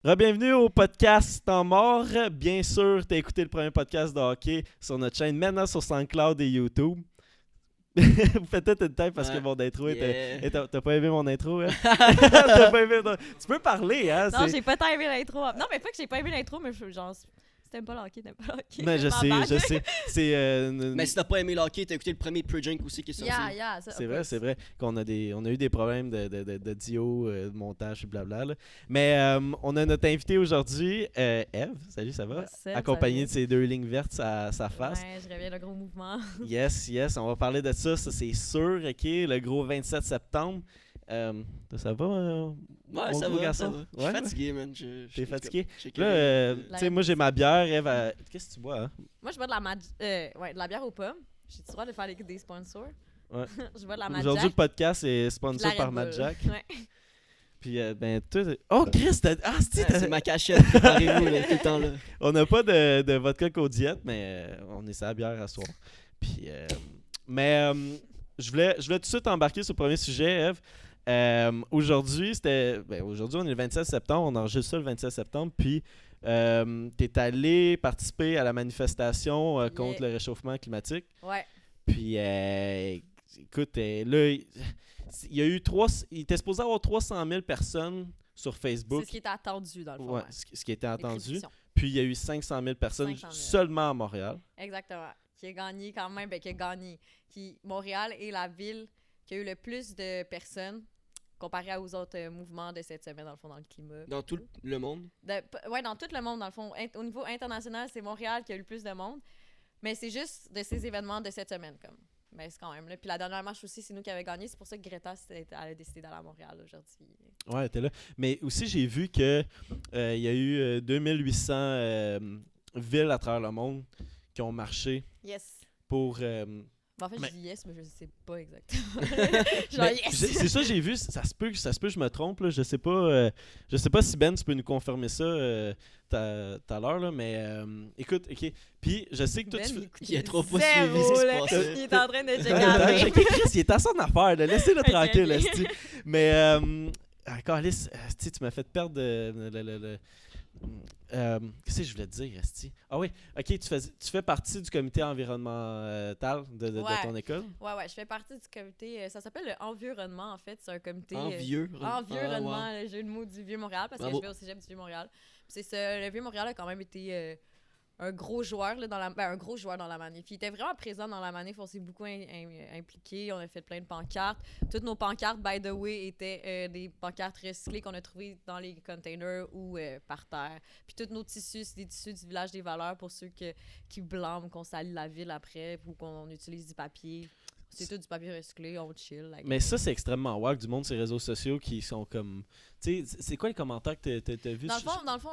Re-bienvenue au podcast Temps mort. Bien sûr, t'as écouté le premier podcast de hockey sur notre chaîne, maintenant sur SoundCloud et YouTube. Vous faites peut-être une tête parce que mon intro était... T'as pas aimé mon intro, hein? T'as pas aimé... Tu peux parler, hein? Non, j'ai pas tant aimé l'intro. Non, mais pas que j'ai pas aimé l'intro, mais genre, si t'aimes pas le hockey, t'aimes pas le hockey. Mais je sais. C'est, Mais si t'as pas aimé le hockey, t'as écouté le premier Pre-Drink aussi qui est sorti. Ça, c'est vrai qu'on a eu des problèmes d'audio, de montage et blabla. Là. Mais on a notre invité aujourd'hui, Eve. Salut, ça va? Accompagnée de ses deux lignes vertes à sa face. Ouais, je reviens le gros mouvement. Yes, on va parler de ça c'est sûr, ok? Le gros 27 septembre. Ça va? Ouais, ça va, ça va. Je suis fatigué, man. T'es fatigué? Là, tu sais, moi j'ai ma bière, Eve, qu'est-ce que tu bois, hein? Moi, je bois de la bière aux pommes. J'ai le droit de faire des sponsors. Ouais. Je bois de la Mad Aujourd'hui, Jack. le podcast est sponsor par Mad Jack. Ouais. Puis, toi... Oh, Chris, c'est ma cachette. Préparez-vous, là, tout le temps, là. On n'a pas de vodka qu'au-diète, mais on est sur la bière à soir. Puis, je voulais tout de suite embarquer sur le premier sujet, Eve. Aujourd'hui, on est le 27 septembre, on enregistre ça le 27 septembre, puis t'es allé participer à la manifestation contre le réchauffement climatique. Ouais. Puis, écoute, là, il était supposé avoir 300 000 personnes sur Facebook. C'est ce qui était attendu, dans le fond. Ouais, ce qui était attendu. Les Puis, il y a eu 500 000 personnes 500 000. seulement à Montréal. Exactement. Qui a gagné quand même, qui a gagné. Montréal est la ville qui a eu le plus de personnes comparé aux autres mouvements de cette semaine, dans le fond, dans le climat. Dans tout le monde? Ouais, dans tout le monde, dans le fond. Au niveau international, c'est Montréal qui a eu le plus de monde. Mais c'est juste de ces événements de cette semaine, comme. Mais c'est quand même là. Puis la dernière marche aussi, c'est nous qui avions gagné. C'est pour ça que Greta a décidé d'aller à Montréal aujourd'hui. Ouais, t'es là. Mais aussi, j'ai vu que il y a eu 2800 villes à travers le monde qui ont marché pour... En fait, je dis yes, mais je sais pas exactement. Genre yes! C'est ça, j'ai vu. Ça se peut que je me trompe. Là. Je sais pas si Ben, tu peux nous confirmer ça tout à l'heure. Là, mais écoute, OK. Puis, je sais que toi, il a trop pas suivi ce qui se passait. Il est en train de checker. Chris, il est à son affaire. Laissez-le tranquille. Esti. Mais, Alice, tu m'as fait perdre qu'est-ce que je voulais te dire, Esti? Ah oui, ok, tu fais partie du comité environnemental de ton école? Ouais, je fais partie du comité, ça s'appelle le Environnement, en fait, c'est un comité... Environnement, le jeu de mots du Vieux-Montréal, parce que je vais au cégep du Vieux-Montréal. Puis c'est ça, le Vieux-Montréal a quand même été un gros joueur là, un gros joueur dans la manif. Il était vraiment présent dans la manif, on s'est beaucoup impliqués, on a fait plein de pancartes. Toutes nos pancartes, by the way, étaient des pancartes recyclées qu'on a trouvées dans les containers ou par terre. Puis tous nos tissus, c'est des tissus du village des valeurs pour ceux qui blâment qu'on salit la ville après ou qu'on utilise du papier. C'est tout du papier recyclé, on chill. Mais ça, c'est extrêmement wack du monde sur les réseaux sociaux qui sont comme... Tu sais, c'est quoi les commentaires que t'as vus? Dans le fond,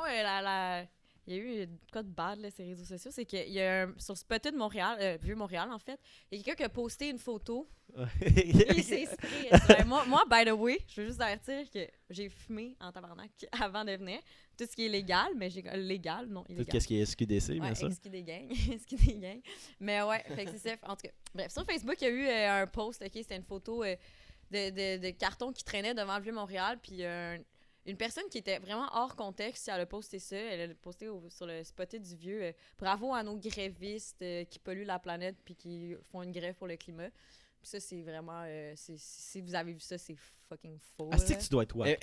il y a eu quoi de bad, là, ces réseaux sociaux. C'est qu'il y a sur Spotted Montréal, Vieux-Montréal, en fait, il y a quelqu'un qui a posté une photo. Il s'est inspiré. Moi, by the way, je veux juste avertir que j'ai fumé en tabarnak avant de venir. Tout ce qui est légal, mais légal, non, illégal. Tout ce qui est SQDC, bien sûr. SQD gang. Mais ouais, fait que c'est ça. En tout cas, bref, sur Facebook, il y a eu un post, OK, c'était une photo de carton qui traînait devant le Vieux-Montréal, puis une personne qui était vraiment hors contexte, elle a posté ça. Elle a posté sur le Spotted du Vieux. Bravo à nos grévistes qui polluent la planète puis qui font une grève pour le climat. Puis ça, c'est vraiment... si vous avez vu ça, c'est fucking faux. Ah, c'est que tu dois être wack.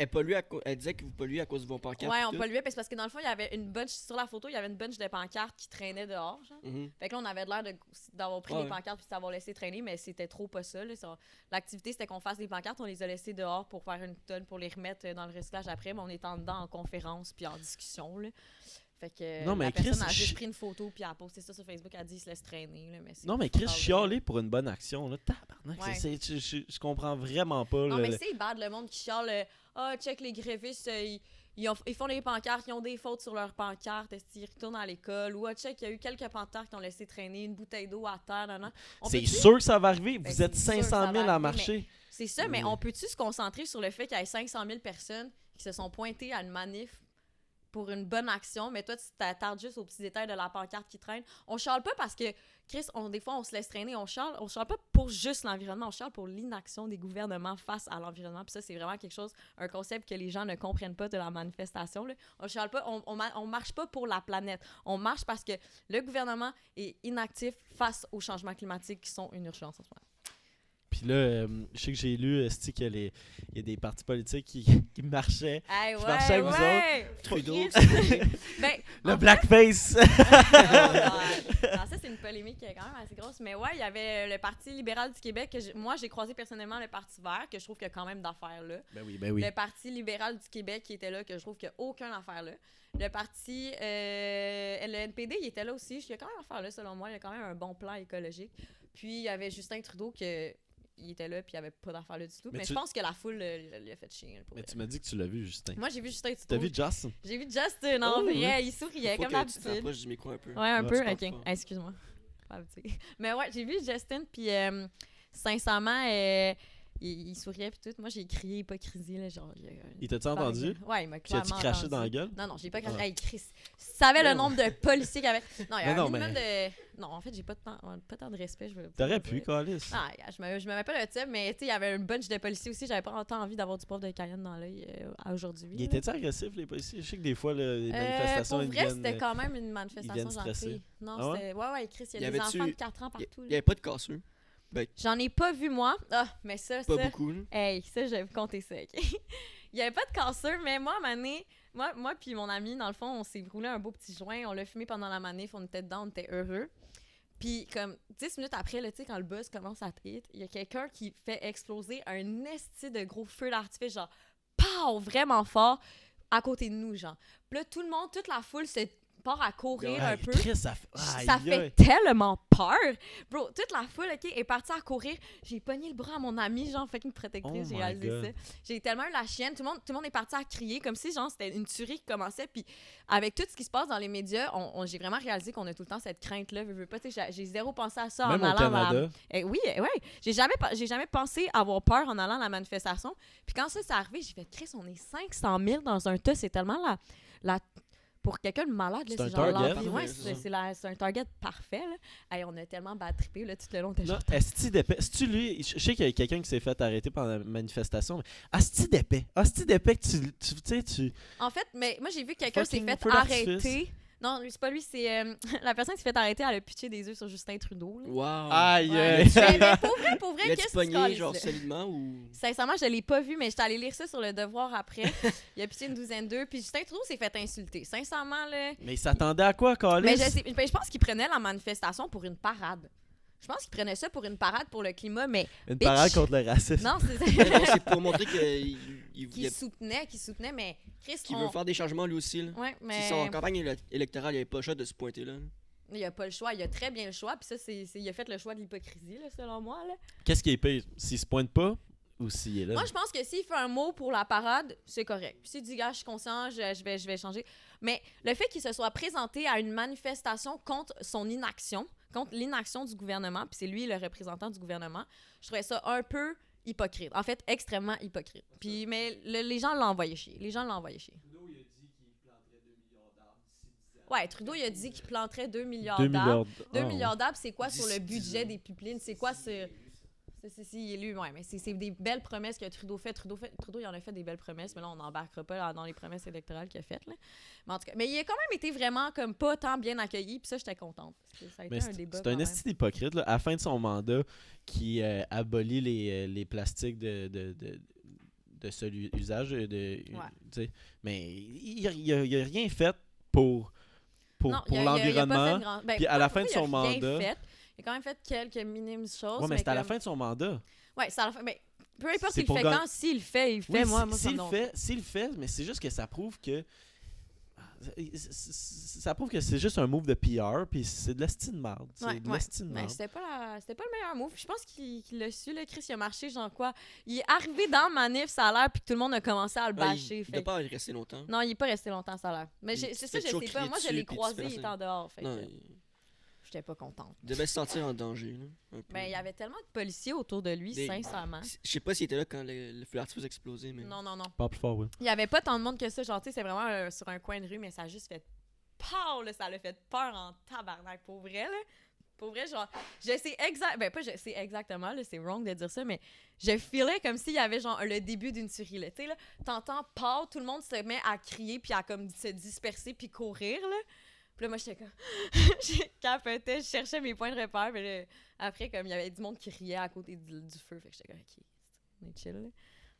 Elle disait que vous polluez à cause de vos pancartes. Ouais, on polluait parce que dans le fond, il y avait une bunch... Sur la photo, il y avait une bunch de pancartes qui traînaient dehors. Genre. Mm-hmm. Fait que là, on avait l'air d'avoir pris des pancartes puis d'avoir laissé traîner, mais c'était trop pas ça. L'activité, c'était qu'on fasse des pancartes. On les a laissées dehors pour faire une tonne pour les remettre dans le recyclage après, mais on est en dedans en conférence puis en discussion. Là. Fait que non, mais la Chris, personne a juste pris une photo puis a posté ça sur Facebook. Elle a dit « il se laisse traîner ». Non, mais Chris, chialer pour une bonne action. Là. Tabarnak, ouais. Je comprends vraiment pas. Non, mais c'est bad le monde qui chiale « Ah, check les grévistes, ils font des pancartes, ils ont des fautes sur leurs pancartes, est-ce qu'ils retournent à l'école? Ou check, il y a eu quelques pancartes qui ont laissé traîner une bouteille d'eau à terre. » C'est sûr que ça va arriver. Vous êtes 500 000 à marcher. C'est ça, mais on peut-tu se concentrer sur le fait qu'il y ait 500 000 personnes qui se sont pointées à une manif pour une bonne action, mais toi, tu t'attardes juste aux petits détails de la pancarte qui traîne. On chiale pas parce que, Chris, des fois, on se laisse traîner, on chiale pas pour juste l'environnement, on chiale pour l'inaction des gouvernements face à l'environnement. Puis ça, c'est vraiment quelque chose, un concept que les gens ne comprennent pas de la manifestation. Là. On chiale pas, on marche pas pour la planète. On marche parce que le gouvernement est inactif face aux changements climatiques qui sont une urgence en ce moment. Puis là, je sais que j'ai lu qu'il y a des partis politiques qui marchaient. Hey, qui marchaient avec vous autres. Trudeau. Ben, le blackface! non, ça, c'est une polémique qui est quand même assez grosse. Mais ouais, il y avait le Parti libéral du Québec. Moi, j'ai croisé personnellement le Parti vert, que je trouve qu'il y a quand même d'affaires là. Ben oui. Le Parti libéral du Québec qui était là, que je trouve qu'il n'y a aucune affaire là. Le parti, le NPD, il était là aussi. Il y a quand même affaire là, selon moi. Il y a quand même un bon plan écologique. Puis, il y avait Justin Trudeau il était là, puis il n'y avait pas d'affaires là du tout. Mais je pense que la foule l'a fait chier. Mais tu m'as dit que tu l'as vu, Justin. Moi, j'ai vu Justin Trudeau. T'as vu Justin? J'ai vu Justin, en vrai. Il souriait comme d'habitude. Tu t'approches du micro un peu. Ouais, un peu. OK. Excuse-moi. Mais ouais, j'ai vu Justin, puis sincèrement, il souriait puis tout. Moi, j'ai crié hypocrisie. Là, genre, il t'a-tu entendu? Ouais, il m'a clairement tu as-tu craché dans la gueule? Non, j'ai pas craché. Hey, Chris, tu savais le nombre de policiers qu'il y avait. Non, il y a un minimum de... Non, en fait, j'ai pas tant de respect. T'aurais pu, Calis. Ah, je me mets pas de type, mais tu sais, il y avait un bunch de policiers aussi. J'avais pas tant envie d'avoir du poivre de Cayenne dans l'œil aujourd'hui. Il était-tu agressif, les policiers? Je sais que des fois, les manifestations, pour vrai, c'était quand même une manifestation gentille. Non, c'était... Ouais, Chris, il y a des enfants de 4 ans partout. Il y avait pas de casseux. J'en ai pas vu, moi. Ah, mais ça... Pas beaucoup, là. Hey, ça, je vais vous compter ça, OK? Il y avait pas de casseur, mais moi, à un moment donné, moi puis mon ami, dans le fond, on s'est roulé un beau petit joint. On l'a fumé pendant la manif. On était dedans, on était heureux. Puis, comme 10 minutes après, tu sais, quand le buzz commence à te hit, il y a quelqu'un qui fait exploser un esti de gros feu d'artifice, genre, pow, vraiment fort, à côté de nous, genre. Puis là, tout le monde, toute la foule se part à courir un peu. Chris, ça fait tellement peur. Bro, toute la foule, OK, est partie à courir. J'ai pogné le bras à mon ami, genre, fucking protectrice, j'ai réalisé ça. J'ai tellement eu la chienne. Tout le monde est parti à crier comme si, genre, c'était une tuerie qui commençait. Puis avec tout ce qui se passe dans les médias, j'ai vraiment réalisé qu'on a tout le temps cette crainte-là. J'ai zéro pensé à ça même en allant au Canada. Oui, ouais. J'ai jamais pensé avoir peur en allant à la manifestation. Puis quand ça s'est arrivé, j'ai fait, Chris, on est 500 000 dans un tas. C'est tellement la pour quelqu'un de malade, là, c'est un target. Ouais, c'est un target parfait. Là. Hey, on a tellement trippé tout le long. Est-ce lui, je sais qu'il y a quelqu'un qui s'est fait arrêter pendant la manifestation, mais asti d'épais que tu... En fait, mais moi, j'ai vu quelqu'un s'est fait arrêter. Non, c'est pas lui, c'est la personne qui s'est fait arrêter, elle a pitché des œufs sur Justin Trudeau. Là. Wow! Aïe! Ouais. Mais pour vrai, qu'est-ce que tu pogné, genre, solidement, ou... Sincèrement, je l'ai pas vu, mais j'étais allée lire ça sur Le Devoir après. Il a pitché une douzaine d'œufs, puis Justin Trudeau s'est fait insulter. Sincèrement, là... Mais il s'attendait à quoi, Calis? Mais je pense qu'il prenait la manifestation pour une parade. Je pense qu'il prenait ça pour une parade pour le climat, mais... Une parade contre le racisme. Non, c'est pour montrer qu'il soutenait, mais... Chris, qu'il veut faire des changements, lui aussi. Là. Ouais, mais... Si son campagne électorale, il avait pas le choix de se pointer là. Il a pas le choix. Il a très bien le choix. Puis ça, il a fait le choix de l'hypocrisie, là, selon moi. Là. Qu'est-ce qui est pire? S'il se pointe pas ou s'il est là? Moi, je pense que s'il fait un mot pour la parade, c'est correct. Puis s'il dit, gars, je suis conscient, je vais changer. Mais le fait qu'il se soit présenté à une manifestation contre son inaction, contre l'inaction du gouvernement, puis c'est lui le représentant du gouvernement, je trouvais ça un peu hypocrite. En fait, extrêmement hypocrite. Puis, mais les gens l'ont envoyé chier. Ouais, Trudeau, il a dit qu'il planterait 2 milliards d'arbres. 2 milliards d'arbres, c'est quoi sur le budget des pipelines? C'est quoi ce... il est élu, ouais, mais c'est des belles promesses que Trudeau fait. Trudeau, il en a fait des belles promesses, mais là, on n'embarquera pas dans les promesses électorales qu'il a faites. Là. Mais en tout cas, mais il a quand même été vraiment comme pas tant bien accueilli, puis ça, j'étais contente. Parce que ça a été un débat. C'est un esti hypocrite, là, à la fin de son mandat, qui abolit les plastiques de seul usage. Mais il a rien fait pour l'environnement. Puis à la fin de son mandat... Il a quand même fait quelques minimes choses. Ouais, mais c'est à la fin de son mandat. Ouais, c'est à la fin. Mais peu importe s'il le fait quand, s'il le fait, il fait. Moi, s'il le fait, mais c'est juste que ça prouve que. Ça prouve que c'est juste un move de PR, puis c'est de l'esti de merde. Mais c'était pas le meilleur move. Je pense qu'il l'a su, là, Chris, il a marché, genre quoi. Il est arrivé dans le manif, ça a l'air, puis tout le monde a commencé à le bâcher. Il n'a pas resté longtemps. Non, il n'est pas resté longtemps, ça a l'air. Mais c'est ça, je sais pas. Moi, je l'ai croisé, il était en dehors. J'étais pas contente. Il devait se sentir en danger. Là, il y avait tellement de policiers autour de lui, sincèrement. Je sais pas s'il était là quand le feu d'artifice a explosé. Mais... Non. Pas plus fort, oui. Il y avait pas tant de monde que ça. Genre, tu sais, c'est vraiment sur un coin de rue, mais ça a juste fait... Pow! Là, ça l'a fait peur en tabarnak, pour vrai, là. Pour vrai, genre, je sais exactement, là, c'est wrong de dire ça, mais je feelais comme s'il y avait, genre, le début d'une tuerie, là. Tu sais, là, t'entends pas, tout le monde se met à crier, puis à, comme, se disperser, puis courir, là. Puis là, moi, j'étais comme... je capotais, je cherchais mes points de repère, mais là, après, comme, il y avait du monde qui riait à côté du feu, fait que j'étais comme, OK, on est chill, là.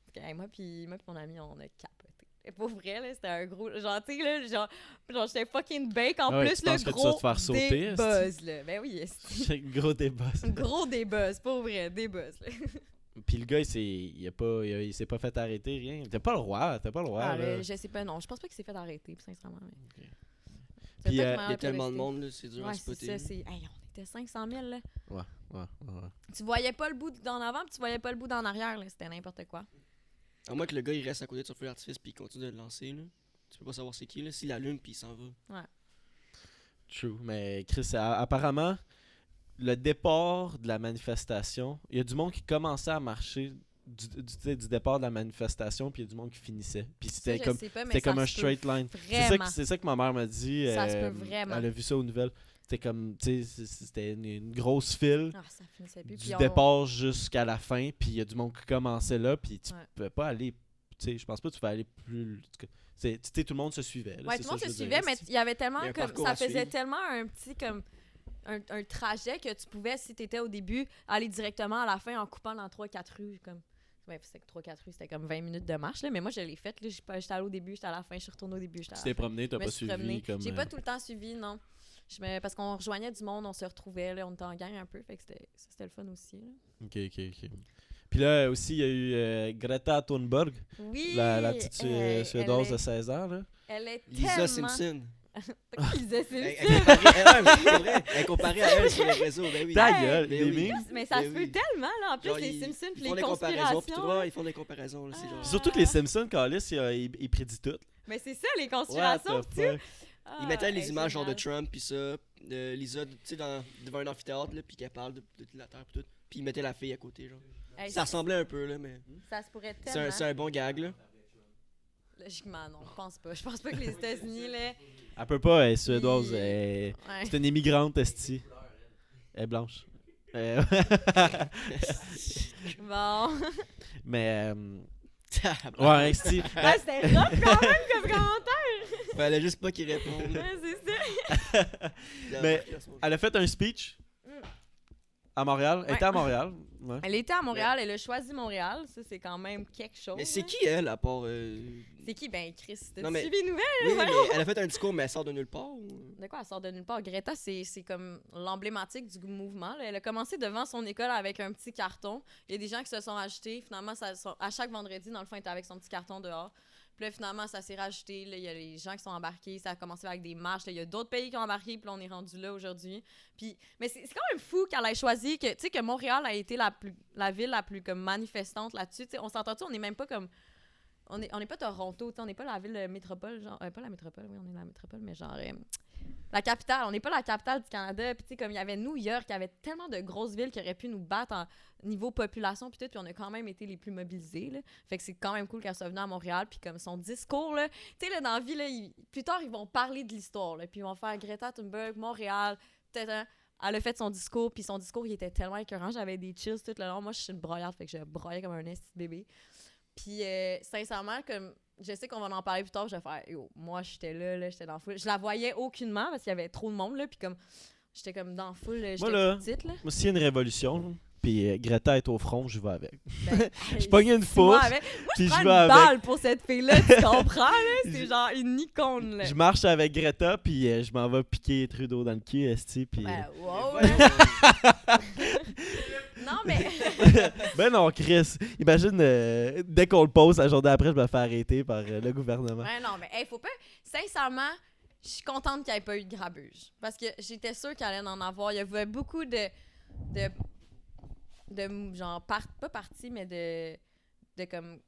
Fait que, hey, moi puis mon ami, on a capoté. Et pour vrai, là, c'était un gros... Genre, tu sais, là, genre j'étais fucking bake. En plus, le gros débuzz, là. Ben oui, c'est gros débuzz. Gros débuzz, pour vrai, débuzz, là. Puis le gars, il s'est pas fait arrêter, rien. T'es pas le roi. Ah, je sais pas, non. Je pense pas qu'il s'est fait arrêter, sincèrement. Mais... Okay. Puis il y a tellement de monde, là, c'est dur à spotter. C'est ça, hey, on était 500 000, là. Ouais. Tu voyais pas le bout d'en avant, puis tu voyais pas le bout d'en arrière, là. C'était n'importe quoi. À moins que le gars, il reste à côté de son feu d'artifice puis il continue de le lancer, là. Tu peux pas savoir c'est qui, là. S'il allume puis il s'en va. Ouais. True. Mais Chris, apparemment, le départ de la manifestation, il y a du monde qui commençait à marcher du départ de la manifestation, puis il y a du monde qui finissait. Puis c'était comme un straight line. C'est ça que ma mère m'a dit. Ça se peut vraiment. Elle a vu ça aux nouvelles. C'était comme, tu sais, c'était une grosse file ça finissait plus. du départ jusqu'à la fin, puis il y a du monde qui commençait là, puis tu pouvais pas aller, tu sais, je pense pas que tu vas aller plus... Tu sais, tout le monde se suivait. Là, tout le monde se suivait, mais il y avait tellement, comme ça faisait tellement un petit, comme, un trajet que tu pouvais, si t'étais au début, aller directement à la fin en coupant dans 3-4 rues, comme... Ouais, c'était que 3-4 rues, c'était comme 20 minutes de marche, là, mais moi, je l'ai faite, j'étais allée au début, j'étais à la fin, je suis retournée au début, j'étais à la fin. Tu t'es promené, t'as pas suivi comme... J'ai pas tout le temps suivi, non. Parce qu'on rejoignait du monde, on se retrouvait, là, on était en gang un peu, fait que c'était le fun aussi. Là. OK. Puis là, aussi, il y a eu Greta Thunberg, la petite Suédoise de 16 ans. Là. Elle est Lisa Simpson. Lisa Simpson? Elle comparait à elle sur les réseaux, ben oui. Ta gueule, mais ça se peut tellement, là, en plus, les Simpsons, puis les conspirations. Ils font des comparaisons, là, c'est genre... Surtout que les Simpsons, Carlis, ils prédisent tout. Mais c'est ça, les conspirations, tu ils mettaient les images genre de Trump pis ça, de Lisa, tu sais, devant un amphithéâtre, là, pis qu'elle parle de la Terre pis tout. Pis ils mettaient la fille à côté, genre. Ça ressemblait un peu, là, mais... Ça se pourrait tellement. C'est un bon gag, là. Logiquement, non, je pense pas. Je pense pas que les États-Unis, là... Elle peut pas, elle est suédoise. C'est une immigrante, esti. Elle est blanche. Bon. Mais... ouais, esti. C'était rough quand même comme commentaire. Fallait juste pas qu'il réponde. Ouais, c'est ça. Mais elle a fait un speech à Montréal. Elle était à Montréal. Ouais. Elle était à Montréal, elle a choisi Montréal. Ça, c'est quand même quelque chose. Mais c'est qui, elle, à part... C'est qui? Ben, Chris, t'as suivi les nouvelles? Oui, mais elle a fait un discours, mais elle sort de nulle part? Ou... De quoi elle sort de nulle part? Greta, c'est comme l'emblématique du mouvement. Là. Elle a commencé devant son école avec un petit carton. Il y a des gens qui se sont ajoutés. Finalement, à chaque vendredi, dans le fond, elle était avec son petit carton dehors. Puis là, finalement, ça s'est rajouté. Là, il y a les gens qui sont embarqués. Ça a commencé avec des marches. Là, il y a d'autres pays qui ont embarqué. Puis là, on est rendu là aujourd'hui. Puis, mais c'est quand même fou qu'elle ait choisi que, tu sais, que Montréal a été la ville la plus comme manifestante là-dessus. T'sais, on s'entend-tu? On n'est même pas comme... On n'est pas Toronto, on n'est pas la ville métropole, genre... pas la métropole, oui, on est la métropole, mais genre... la capitale, on n'est pas la capitale du Canada. Puis tu sais, comme il y avait New York, il y avait tellement de grosses villes qui auraient pu nous battre en niveau population, puis tout, puis on a quand même été les plus mobilisés, là. Fait que c'est quand même cool qu'elle soit venue à Montréal, puis comme son discours, là... Tu sais, là, dans la vie, là, plus tard, ils vont parler de l'histoire, là, puis ils vont faire Greta Thunberg, Montréal, peut-être... Elle a fait son discours, puis son discours, il était tellement écœurant. J'avais des chills tout le long. Moi, je suis une broyarde, fait que je broyais comme un petit bébé. Puis, sincèrement, comme je sais qu'on va en parler plus tard, je vais faire yo, moi, j'étais là, j'étais dans la foule. Je la voyais aucunement parce qu'il y avait trop de monde, là. Puis, comme j'étais comme dans la foule, j'étais toute petite, là. Moi, s'il y a une révolution, puis Greta est au front, je vais avec. Ben, je pogne une fourche, puis je prends une balle pour cette fille-là, tu comprends, là? C'est genre une icône, là. Je marche avec Greta, puis je m'en vais piquer Trudeau dans le cul, esti, puis... wow, non, mais... ben non, Chris. Imagine, dès qu'on le pose, la journée après, je me fais arrêter par le gouvernement. Ouais, non, mais faut pas... Sincèrement, je suis contente qu'il n'y ait pas eu de grabuge. Parce que j'étais sûre qu'il allait en avoir. Il y avait beaucoup de genre, pas partis, mais de comme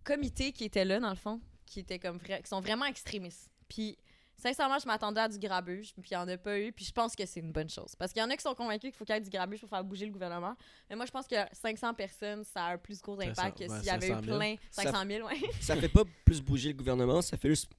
comités qui étaient là, dans le fond, qui étaient comme qui sont vraiment extrémistes. Puis... Sincèrement, je m'attendais à du grabuge, puis il n'y en a pas eu, puis je pense que c'est une bonne chose. Parce qu'il y en a qui sont convaincus qu'il faut qu'il y ait du grabuge pour faire bouger le gouvernement. Mais moi, je pense que 500 personnes, ça a un plus gros impact que s'il y avait eu plein... 500 000, ouais. Ça fait pas plus bouger le gouvernement, ça fait juste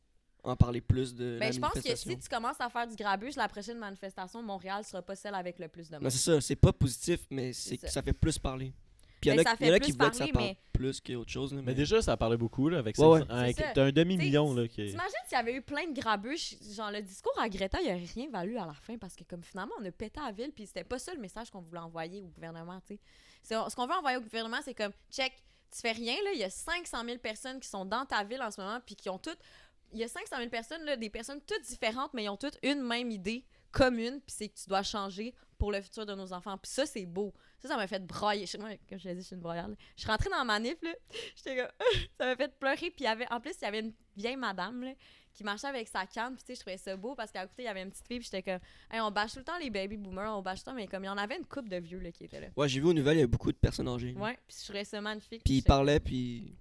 en parler plus de la je pense que manifestation. si tu commences à faire du grabuge, la prochaine manifestation de Montréal sera pas celle avec le plus de monde. Non, c'est ça. C'est pas positif, mais ça fait plus parler. Puis il y en a qui voient que ça parle plus qu'autre chose. Là, mais déjà, ça parlait beaucoup là, avec t'as un demi-million. Là, qui... T'imagines s'il y avait eu plein de grabuges, genre le discours à Greta, il aurait rien valu à la fin parce que comme finalement, on a pété à la ville puis c'était pas ça le message qu'on voulait envoyer au gouvernement, tu sais. Ce qu'on veut envoyer au gouvernement, c'est comme, check, tu fais rien, là, il y a 500 000 personnes qui sont dans ta ville en ce moment puis qui ont toutes... Il y a 500 000 personnes, là, des personnes toutes différentes, mais ils ont toutes une même idée commune, puis c'est que tu dois changer pour le futur de nos enfants. Puis ça, c'est beau. Ça m'a fait brailler. Moi, comme je l'ai dit, je suis une broyarde. Je suis rentrée dans la manif, là. J'étais comme... ça m'a fait pleurer. Puis en plus, il y avait une vieille madame, là, qui marchait avec sa canne. Puis tu sais, je trouvais ça beau parce qu'à côté, il y avait une petite fille. Puis j'étais comme... Hey, on bâche tout le temps les baby boomers, on bâche tout le temps. Mais comme il y en avait une couple de vieux, là, qui étaient là. Ouais, j'ai vu aux nouvelles, il y a beaucoup de personnes âgées. Ouais, puis je trouvais ça magnifique. Puis ils parlaient, puis...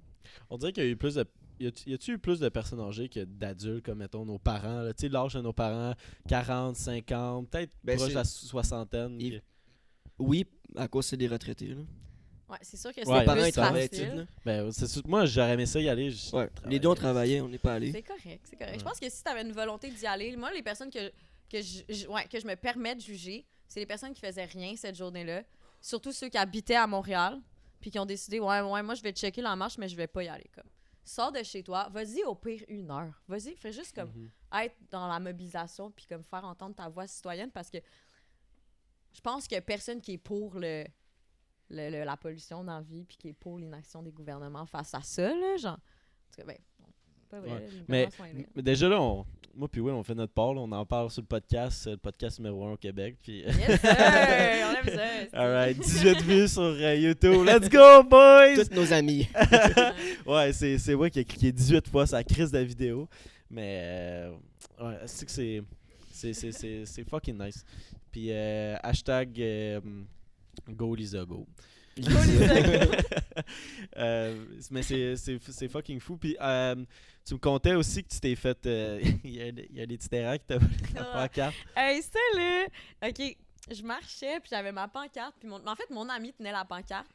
On dirait qu'il y a eu plus de... Y a-tu eu plus de personnes âgées que d'adultes, comme mettons nos parents? Tu sais, l'âge de nos parents, 40, 50, peut-être proche de la soixantaine. Oui, à cause c'est des retraités. Là. Ouais, c'est sûr que c'est plus facile. Moi, j'aurais aimé ça y aller. Les deux, on travaillait, on n'est pas allés. C'est correct. Ouais. Je pense que si tu avais une volonté d'y aller, moi, les personnes que je me permets de juger, c'est les personnes qui faisaient rien cette journée-là. Surtout ceux qui habitaient à Montréal, puis qui ont décidé, ouais, moi, je vais checker la marche, mais je vais pas y aller. Comme. Sors de chez toi, vas-y au pire 1 heure. Vas-y, fais juste comme être dans la mobilisation puis comme faire entendre ta voix citoyenne parce que je pense qu'il y a personne qui est pour la pollution dans la vie puis qui est pour l'inaction des gouvernements face à ça, là, genre. En tout cas, pas vrai. Ouais. Mais déjà là, moi puis Will, on fait notre part, là, on en parle sur le podcast numéro 1 au Québec. Puis... Yes, sir! On aime ça! Alright, 18 vues sur YouTube. Let's go, boys! Tous nos amis. Ouais, c'est moi qui ai cliqué 18 fois sur la crise de la vidéo. Mais, ouais, c'est que c'est fucking nice. Puis, hashtag Go Lisa Go. Mais c'est fucking fou. Puis tu me contais aussi que tu t'es fait. Il y a des petits terrains qui t'ont la pancarte. Hey, ça là! Ok, je marchais, puis j'avais ma pancarte. Puis en fait, mon ami tenait la pancarte.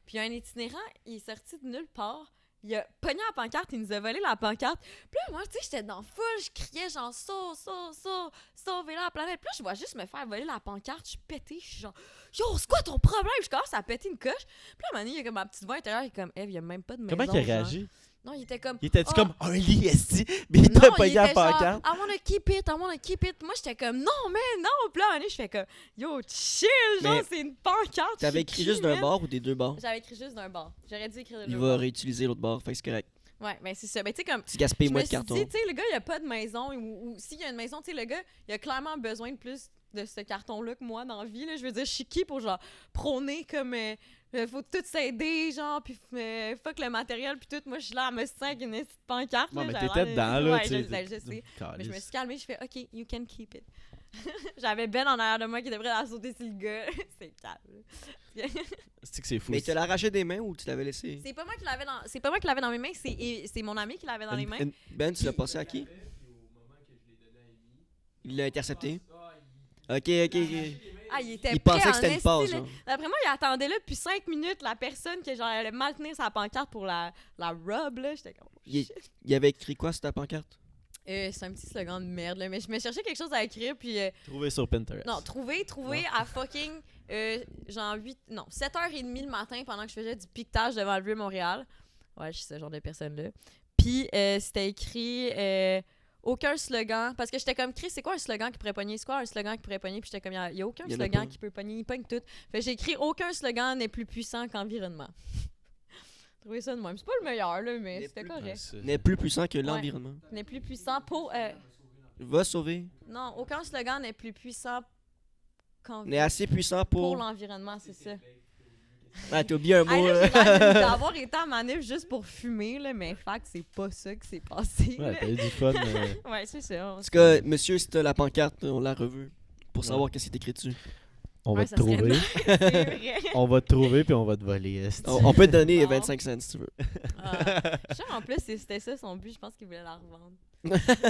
Puis un itinérant, il est sorti de nulle part. Il a pogné la pancarte, il nous a volé la pancarte. Puis là, moi, tu sais, j'étais dans la foule, je criais genre sauvez la planète. Puis là, je vois juste me faire voler la pancarte, je suis pétée, je suis genre yo, c'est quoi ton problème? Je commence à péter une coche. Puis là, à un moment donné, il y a comme ma petite voix intérieure, il est comme, il y a même pas de maison. Comment il a réagi? Non, il était comme. Il était comme un lit, esti? Mais il t'a pogné la pancarte. I wanna keep it. Moi, j'étais comme, non, mais non. Puis là, à un moment donné, je fais comme, yo, chill, genre, c'est une pancarte. T'avais écrit juste d'un bord ou des deux bords? J'avais écrit juste d'un bord. J'aurais dû écrire de l'autre bord. Il va réutiliser l'autre bord, fait que c'est correct. Ouais, ben c'est ça. Ben, tu sais, comme. Tu gaspilles moins de carton. Tu sais, le gars, il a pas de maison. Ou s'il y a une maison, tu sais, le gars, il a clairement besoin de plus de ce carton-là que moi dans la vie. Là. Je veux dire, je suis qui pour, genre, prôner comme. Faut tout s'aider, genre, puis fuck le matériel, puis tout. Moi, je suis là à me sentir avec une petite pancarte. Non, là, mais t'étais dedans, là. Ouais, je sais. Mais je me suis calmée, je fais, OK, you can keep it. J'avais Ben en arrière de moi qui devrait la sauter sur le gars. C'est calme. C'est que c'est fou. Mais tu l'as arraché des mains ou tu l'avais laissé? C'est pas moi qui l'avais dans mes mains, c'est mon ami qui l'avait dans les mains. Ben, tu l'as passé à qui? Il l'a intercepté? Ok. Ah, il était il pensait que c'était une passe. D'après moi, il attendait là depuis 5 minutes la personne qui genre, allait mal tenir sa pancarte pour la robe. Là. J'étais comme... Il avait écrit quoi sur ta pancarte? C'est un petit slogan de merde, là, mais je me cherchais quelque chose à écrire. Puis, trouver sur Pinterest. Non, trouver à fucking genre 7h30 le matin pendant que je faisais du piquetage devant le Vieux-Montréal. Ouais, je suis ce genre de personne-là. Puis c'était écrit... aucun slogan. Parce que j'étais comme, Chris, c'est quoi un slogan qui pourrait pogner? C'est quoi un slogan qui pourrait pogner? Puis j'étais comme, il n'y a aucun slogan qui peut pogner. Il pogne tout. Fait que j'ai écrit, aucun slogan n'est plus puissant qu'environnement. Trouvé ça de même. C'est pas le meilleur, là, mais c'était correct. N'est plus puissant que l'environnement. N'est plus puissant pour... Va sauver. Non, aucun slogan n'est plus puissant qu'environnement. N'est assez puissant pour l'environnement, c'est ça. Ah, t'as oublié un mot. D'avoir été en manif juste pour fumer, là, mais fact, c'est pas ça qui s'est passé. Ouais, t'as eu du fun. Ouais, c'est ça. En tout cas, monsieur, si t'as la pancarte, on l'a revue pour savoir qu'est-ce qui est écrit dessus. On va te trouver. On va te trouver puis on va te voler. On peut te donner 25 cents si tu veux. Je sais en plus, c'était ça son but. Je pense qu'il voulait la revendre.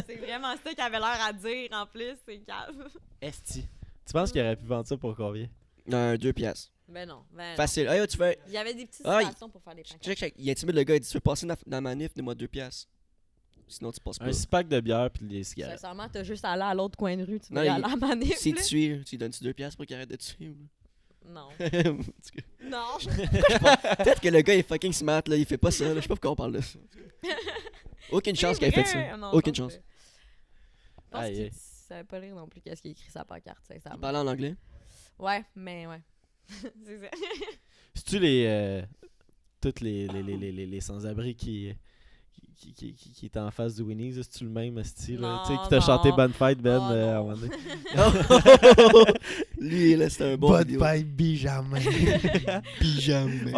C'est vraiment ça qu'il avait l'air à dire en plus. C'est calme. Esti. Tu penses qu'il aurait pu vendre ça pour combien? 2 piastres. Ben non. Facile. Ah, tu veux... Il y avait des petites stations pour faire des pancartes. Check. Il intimide le gars. Il dit, tu veux passer dans la manif, donne-moi 2 piastres. sinon tu passes pas. Un 6 pack de bière puis des cigarettes. Sincèrement, t'as juste à aller à l'autre coin de rue, tu vas Non, aller à la manip. Si là. tu tues, tu lui donnes-tu 2$ pour qu'il arrête de tuer? Non. Peut-être Non. que le gars est fucking smart, là, il fait pas ça, là. Je sais pas pourquoi on parle de ça. Aucune chance qu'il ait fait ça. Non, Aucune je chance. pense Je pense Aïe, qu'il aïe. savait pas lire non plus qu'est-ce qu'il a écrit sa pancarte, Il sincèrement. parlait en anglais? Ouais, mais ouais. C'est ça. C'est-tu les. Toutes les sans-abri qui étaient en face du Winnie's, c'est-tu le même style? Non, Tu sais, qui t'a non. chanté Bonne Fête, Ben, Oh, à un non. moment donné. Lui, là, c'était un bon Bonne vidéo. fête, Benjamin. Pyjama.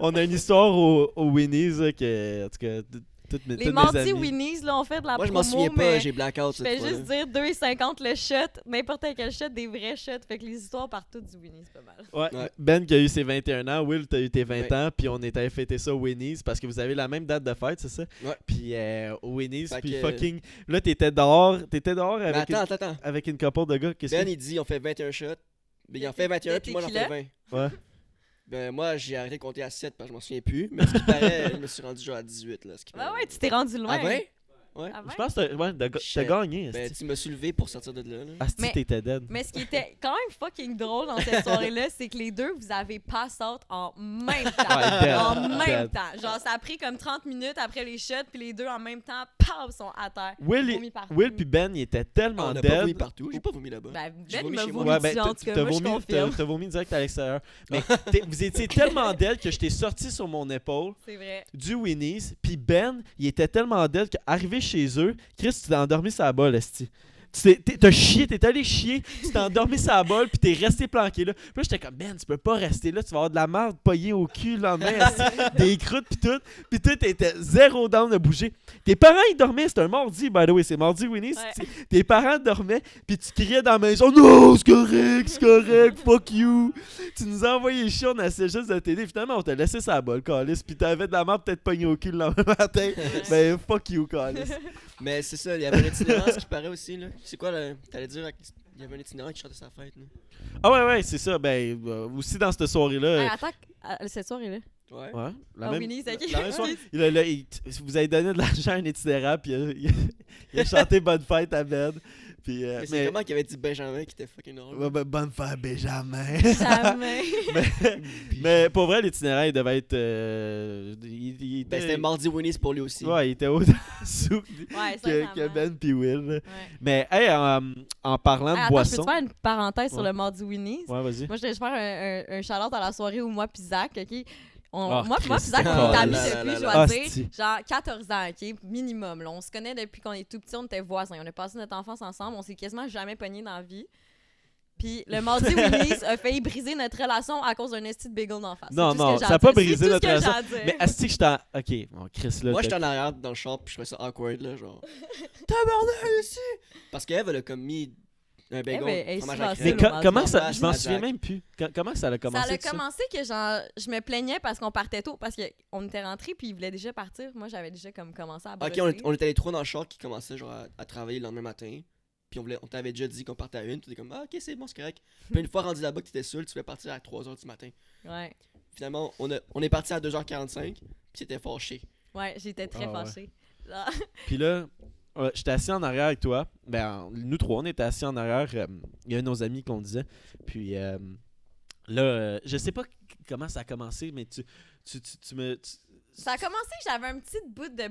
On a une histoire au Winnie's là, que, en tout cas, toutes Les mes mardis amis. Winnie's, là, on fait de la Moi, je promo, m'en souviens pas, mais j'ai blackout je cette fais fois. juste dire 2,50 le shot, n'importe quel shot, des vrais shots. Fait que les histoires partent toutes du Winnie's, pas mal. Ouais. Ouais. Ben qui a eu ses 21 ans, Will t'as eu tes 20 Ouais. ans, puis on était allé fêter ça au Winnie's parce que vous avez la même date de fête, c'est ça? Ouais. Puis au Winnie's, Fait puis que- fucking... Là, t'étais dehors Mais avec, attends. avec une couple de gars. Qu'est-ce Ben, que... il dit on fait 21 shots. Ben, il en fait 21, puis moi, j'en fais tequila? 20. Ouais. Ben, moi, j'ai arrêté de compter à 7 parce que je m'en souviens plus. Mais ce qui paraît, je me suis rendu genre à 18. Là, ce qui Ouais, paraît. ouais, tu t'es rendu loin. À 20? Ouais. À 20? Je pense que t'as Shit. gagné. Ben, tu me suis levé pour sortir de là. Asti, Mais- t'étais dead. Mais ce qui était quand même fucking drôle dans cette soirée-là, c'est que les deux, vous avez pass out en même temps. Ouais, dead, En même dead. temps. Genre, ça a pris comme 30 minutes après les shots, puis les deux en même temps, paf, sont à terre. Will puis Ben, ils étaient tellement On a pas vomi dead. partout. J'ai pas vomi là-bas. Ben, J'ai Ben vomi m'a chez moi. vomi Ouais, ben, dessus, en tout cas, t'as moi, je vomi, confirme. t'as vomi direct à l'extérieur. Mais vous étiez tellement dead que je t'ai sorti sur mon épaule C'est vrai. du Winnie's. Puis Ben, il était tellement dead qu'arrivé chez eux, Chris, tu t'es endormi sur la balle, esti. T'as chié, t'es allé chier, tu t'es endormi sur la balle, puis t'es resté planqué là. Puis là, j'étais comme, Ben, tu peux pas rester là, tu vas avoir de la merde pognée au cul le lendemain, esti. Des croûtes, puis tout. Puis toi, t'étais zéro down de bouger. Tes parents, ils dormaient, c'était un mardi, by the way, c'est mardi Winnie's. Ouais. Tes parents dormaient, puis tu criais dans la maison, non, c'est correct, fuck you. Tu nous as envoyé chier, on essayait juste de t'aider. Finalement, on t'a laissé sa balle, Calis, puis t'avais de la merde peut-être pognée au cul le lendemain matin. Ben, fuck you, Calis. Mais c'est ça, il y avait un itinérant, ce qui paraît aussi. Là. C'est quoi, là? T'allais dire il y avait un itinérant qui chantait sa fête. Là. Ah ouais, c'est ça. Ben, aussi dans cette soirée-là. Hey, attends, cette soirée-là. Ouais. Ouais, la Ah, même, Winnie's, ok. la même soirée. Vous avez donné de l'argent à un itinérant, puis il a chanté Bonne Fête à Ben. Puis, Mais c'est comment qu'il avait dit Benjamin qui était fucking drôle. Ouais, ben, bonne fête, Benjamin. Jamais. mais pour vrai, l'itinérant, il devait être. Il Ben, c'était mardi Winnie's pour lui aussi. Ouais, il était autant sous Ouais, que ça, Ben puis Will. là. Ouais. Mais, hey, en parlant de Attends, je boisson. peux te faire une parenthèse sur Ouais. le mardi Winnie's? Ouais, vas-y. Moi, je voulais faire un shout-out à la soirée où moi pis Zach, OK? Oh, moi pis Zach, Christ. on est amis Oh là depuis, là je là. dois Hostie. dire, genre 14 ans, OK? Minimum. Là. On se connaît depuis qu'on est tout petit, on était voisins. On a passé notre enfance ensemble, on s'est quasiment jamais pognés dans la vie. Puis le mardi Winnie's a failli briser notre relation à cause d'un esti de bagel d'en face. Non, C'est tout ce non, que j'ai ça à a pas dire. brisé C'est tout notre ce que j'ai relation. à dire. Mais asti que j'étais. Ok, bon, Chris, là. Moi, t'as- j'étais en arrière dans le shop, puis je trouvais ça awkward, là, genre. Tabarnak, ici! Parce qu'Eve, elle a comme mis un bagel, elle est fromage souvent à seule Mais crème. au mardi. comment ça. Place Je m'en à souviens Zach. même plus. Comment ça a commencé? Ça a tout ça? commencé que genre, je me plaignais parce qu'on partait tôt, parce qu'on était rentrés puis ils voulaient déjà partir. Moi, j'avais déjà comme commencé à Ok, brosser. on était les trois dans le char qui commençaient genre à travailler le lendemain matin. Puis on t'avait déjà dit qu'on partait à 1. Tu étais comme, ah, ok, c'est bon, c'est correct. Puis une fois rendu là-bas que t'étais seul, tu pouvais partir à 3h du matin. Ouais, Finalement, on est parti à 2h45. Puis c'était fâché. ouais, j'étais très Ah ouais. fâchée. Ah. Puis là, j'étais assis en arrière avec toi. Ben, nous trois, on était assis en arrière. Il y a un de nos amis qu'on disait. Puis là, je sais pas comment ça a commencé, mais tu me. Ça a commencé, j'avais un petit bout de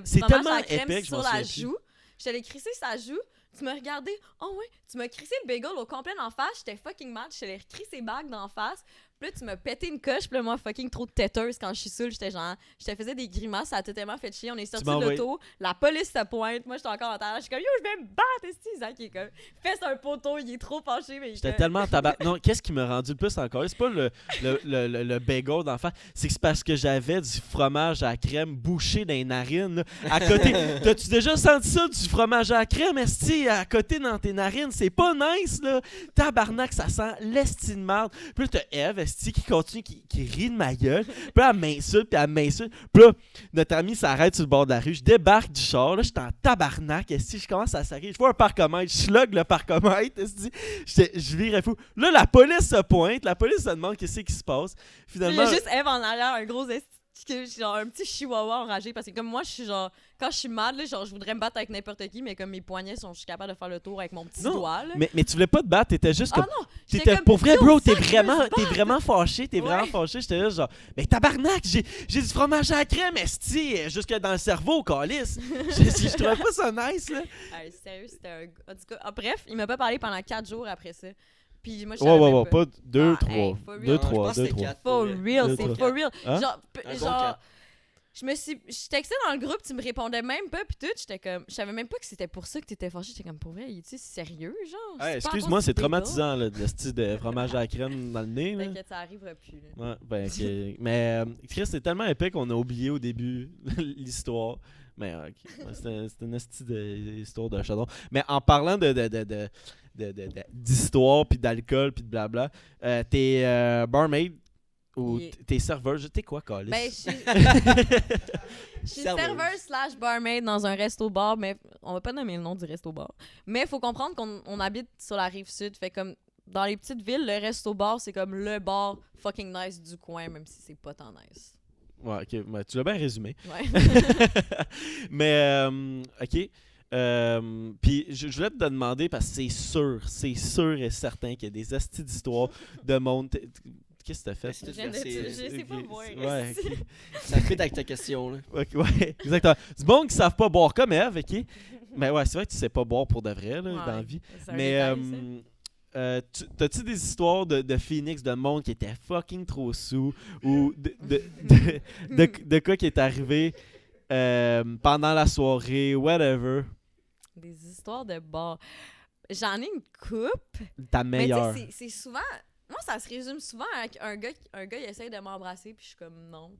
C'est fromage tellement à crème épais que je sur m'en la souviens joue. Je te l'ai crissé sa joue. Tu m'as regardé. Oh ouais, tu m'as crissé le bagel au complet d'en face. J'étais fucking mad. Je te l'ai recrissé back d'en face. Puis là, tu m'as pété une coche. Puis là, moi, fucking trop de têteuse quand je suis saoule. J'étais genre, je te faisais des grimaces. Ça a totalement fait chier. On est sorti m'as de envoyé- l'auto. La police se pointe. Moi, j'étais encore en terre. Je suis comme, yo, je vais me battre. Esti, Zach, il est comme, fesse un poteau. Il est trop penché. Mais il est J'étais comme- tellement tabac. Non, qu'est-ce qui m'a rendu le plus encore? C'est pas le bagel d'enfant. C'est que c'est parce que j'avais du fromage à la crème bouché dans les narines. Là. À côté. T'as-tu déjà senti ça, du fromage à la crème, esti, à côté dans tes narines? C'est pas nice, là. Tabarnak, ça sent l'esti de merde. Puis là, t'as Eve, esti, qui continue, qui rit de ma gueule. Puis là, elle m'insulte, puis elle m'insulte. Puis là, notre ami s'arrête sur le bord de la rue. Je débarque du char, là, j'étais en tabarnak, esti. Je commence à sacrer. Je vois un parcomètre, je slug le parcomètre, esti. Je virais fou. Là, la police se pointe. La police se demande qu'est-ce qui se passe. Puis il y Finalement, a juste Eve en arrière, un gros esti je suis genre un petit chihuahua enragé parce que comme moi, je suis genre, quand je suis mad, là, genre, je voudrais me battre avec n'importe qui, mais comme mes poignets je suis capable de faire le tour avec mon petit doigt. Là. Mais tu voulais pas te battre, t'étais juste comme. Non, t'étais comme, pour vrai, bro, t'es vraiment fâché, Ouais. vraiment fâché. J'étais là, genre, mais tabarnak, j'ai du fromage à la crème, esti, jusque dans le cerveau, calice. Je trouvais pas ça nice, là. Hey, sérieux, c'était un. En tout cas, bref, il m'a pas parlé pendant 4 jours après ça. Puis moi, je Ouais, pas 2, 3. hey, for real. 2, 3, je pense que 2, c'était 3. 4. For real, Deux, c'est trois. for real. Hein? Genre, je textais dans le groupe, tu me répondais même pas, puis tout, j'étais comme, je savais même pas que c'était pour ça que t'étais fâché, j'étais comme, pour vrai, es-tu sérieux, genre? Hey, C'est pas à excuse-moi, cause c'est du débat? traumatisant, là, le style de fromage à la crème dans le nez, là. T'inquiète, ça arrivera plus, là. Ouais, ben, ok. Mais Chris, c'est tellement épais qu'on a oublié au début l'histoire. Mais ok, c'est une histoire de chardon. Mais en parlant d'histoire, puis d'alcool, puis de blabla, t'es barmaid ou t'es serveuse, t'es quoi, Calis? Ben, je suis serveuse / barmaid dans un resto-bar, mais on va pas nommer le nom du resto-bar. Mais il faut comprendre qu'on habite sur la rive sud, fait comme dans les petites villes, le resto-bar, c'est comme le bar fucking nice du coin, même si c'est pas tant nice. Ouais, ok, ouais, tu l'as bien résumé. Ouais. Mais, ok. Puis je voulais te demander, parce que c'est sûr et certain qu'il y a des astis d'histoires de monde. Qu'est-ce que t'as fait? C'est tout Je sais pas boire. Ouais, ok. Ça fit avec ta question, là. Ouais, exactement. C'est bon qu'ils savent pas boire comme Eve, ok? Mais ouais, c'est vrai que tu sais pas boire pour de vrai, là, dans la vie. Mais t'as-tu des histoires de Phoenix, de monde qui était fucking trop sous, ou de quoi qui est arrivé pendant la soirée, whatever? Des histoires de bar. J'en ai une coupe. Ta Mais tu meilleure. sais, c'est souvent... Moi, ça se résume souvent avec un gars il essaye de m'embrasser, puis je suis comme non.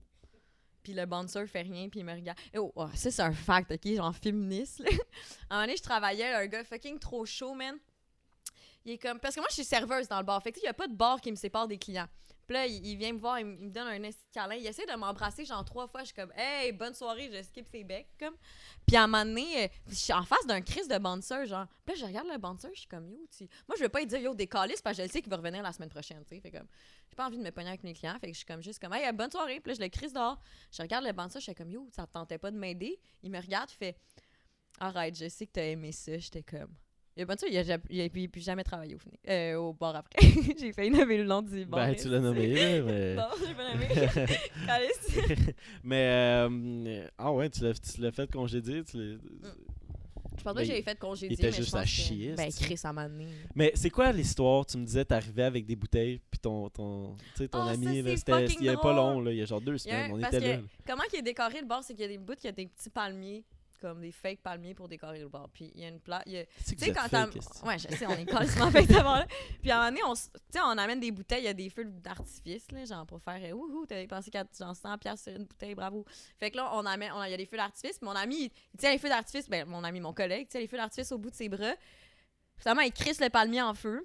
Puis le bouncer fait rien, puis il me regarde. Ça, c'est un fact, OK? Genre féministe, là. À un moment donné, je travaillais, un gars fucking trop chaud, man. Il est comme... Parce que moi, je suis serveuse dans le bar. Fait que il y a pas de bar qui me sépare des clients. Puis là, il vient me voir, il me donne un petit câlin. Il essaie de m'embrasser, genre 3 fois. Je suis comme, hey, bonne soirée, je skip ses becs, comme. Puis à un moment donné, je suis en face d'un Chris de bouncer, genre. Puis là, je regarde le bouncer, je suis comme, yo, moi, je veux pas lui dire, yo, décalisse, parce que je le sais qu'il va revenir la semaine prochaine, tu sais. Fait comme, j'ai pas envie de me pogner avec mes clients. Fait que je suis comme, juste comme, hey, bonne soirée. Puis là, je le Chris dehors. Je regarde le bouncer, je suis comme, yo, ça te tentait pas de m'aider. Il me regarde, fait, arrête, je sais que t'as aimé ça. J'étais comme. Il a plus jamais travaillé au bar après. J'ai failli nommer le nom du bar. Ben, tu l'as nommé, là, mais... Non, j'ai pas nommé. Mais, ah ouais, tu l'as fait congédier, Je pense pas que j'avais fait congédier, il était mais juste je pense à chier. Ben, Chris, à m'amener. Mais c'est quoi l'histoire? Tu me disais, t'arrivais avec des bouteilles, puis ton ami, là, il y avait pas long, là, il y a genre 2 semaines, on était là. Comment il est décoré le bar, c'est qu'il y a des bouts, il y a des petits palmiers, comme des fake palmiers pour décorer le bar. Puis il y a une place. Tu sais, quand ouais, je sais, on est quasiment fake avant là. Puis à un moment donné, on amène des bouteilles, il y a des feux d'artifice, là, genre pour faire wouhou, t'avais pensé qu'à genre 100$ sur une bouteille, bravo. Fait que là, il y a des feux d'artifice. Mon ami, il tient les feux d'artifice, ben mon collègue, tient les feux d'artifice au bout de ses bras. Finalement, il crisse le palmier en feu.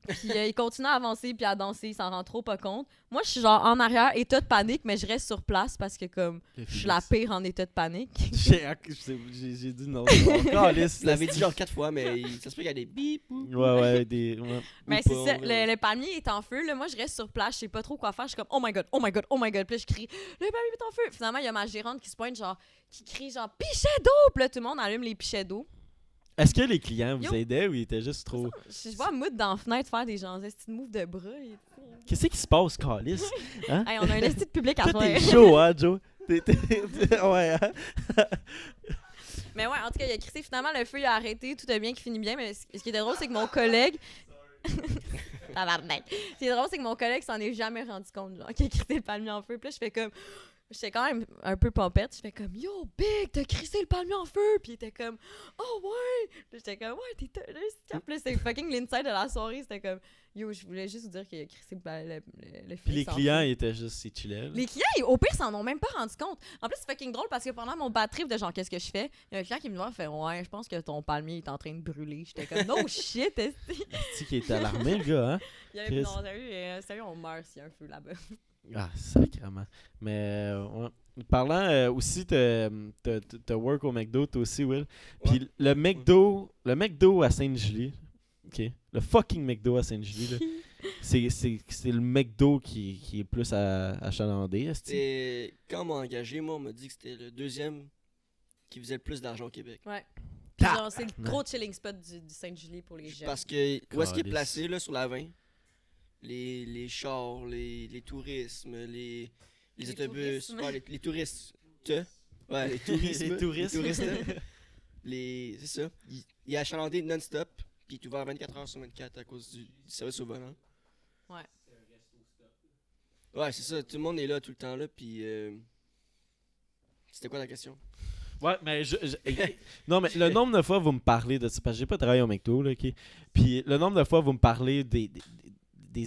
Puis il continue à avancer puis à danser, il s'en rend trop pas compte. Moi, je suis genre en arrière, état de panique, mais je reste sur place parce que comme je suis la pire en état de panique. J'ai dit non. Tu l'avais dit genre 4 fois, mais ça se peut qu'il y a des bip. Ouais. Mais c'est ça, le palmier est en feu. Là, moi, je reste sur place, je sais pas trop quoi faire. Je suis comme oh my god. Puis là, je crie le palmier est en feu. Finalement, il y a ma gérante qui se pointe, genre, qui crie genre pichet d'eau. Puis là, tout le monde allume les pichets d'eau. Est-ce que les clients vous aidaient ou ils étaient juste trop... Je vois Mood dans la fenêtre faire des gens petites moves de bras. Qu'est-ce qui se passe, Calis? Hein? Hey, on a un esti de public à faire. T'es chaud, hein, Joe? Ouais, hein? Mais ouais, en tout cas, il a crissé. Finalement, le feu il a arrêté. Tout est bien qui finit bien. Mais ce qui était drôle, c'est que mon collègue... Tabarnak. Ce qui est drôle, c'est que mon collègue s'en est jamais rendu compte, genre, qu'il a crissé le palmier en feu. Puis là, je fais comme... J'étais quand même un peu pompette. Je fais comme yo, Big, t'as crissé le palmier en feu. Puis il était comme oh ouais. Puis j'étais comme ouais, t'es là. Puis c'est fucking l'inside de la soirée. C'était comme yo, je voulais juste vous dire qu'il a crissé le feu. Puis les clients, ils étaient juste si chillaient. Les clients, au pire, s'en ont même pas rendu compte. En plus, c'est fucking drôle parce que pendant mon bad trip de genre qu'est-ce que je fais, il y a un client qui me voit et fait ouais, je pense que ton palmier est en train de brûler. J'étais comme no shit, est-ce qui était alarmé, le gars, hein? Non, sérieux, on meurt s'il y a un feu là-bas. Ah, sacrément. Mais, ouais. Parlant aussi, t'as work au McDo, toi aussi, Will. Puis le McDo à Sainte-Julie, OK, le fucking McDo à Sainte-Julie, là, c'est le McDo qui est plus achalandé. Et quand on m'a engagé, moi, on m'a dit que c'était le deuxième qui faisait le plus d'argent au Québec. Ouais. Genre, c'est le gros chilling spot du Sainte-Julie pour les jeunes. Parce que où est-ce qu'il est placé là, sur la 20? Les chars, les tourismes, les autobus, les touristes. Ouais, les tourismes. Les touristes. C'est ça. Il est achalandé non-stop, puis il est ouvert 24 heures sur 24 à cause du service au volant. Ouais. Ouais, c'est ça. Tout le monde est là tout le temps, là, puis... C'était quoi la question? Ouais, mais non, mais le nombre de fois vous me parlez de ça, parce que j'ai pas travaillé au McDo, là, OK? Puis le nombre de fois vous me parlez des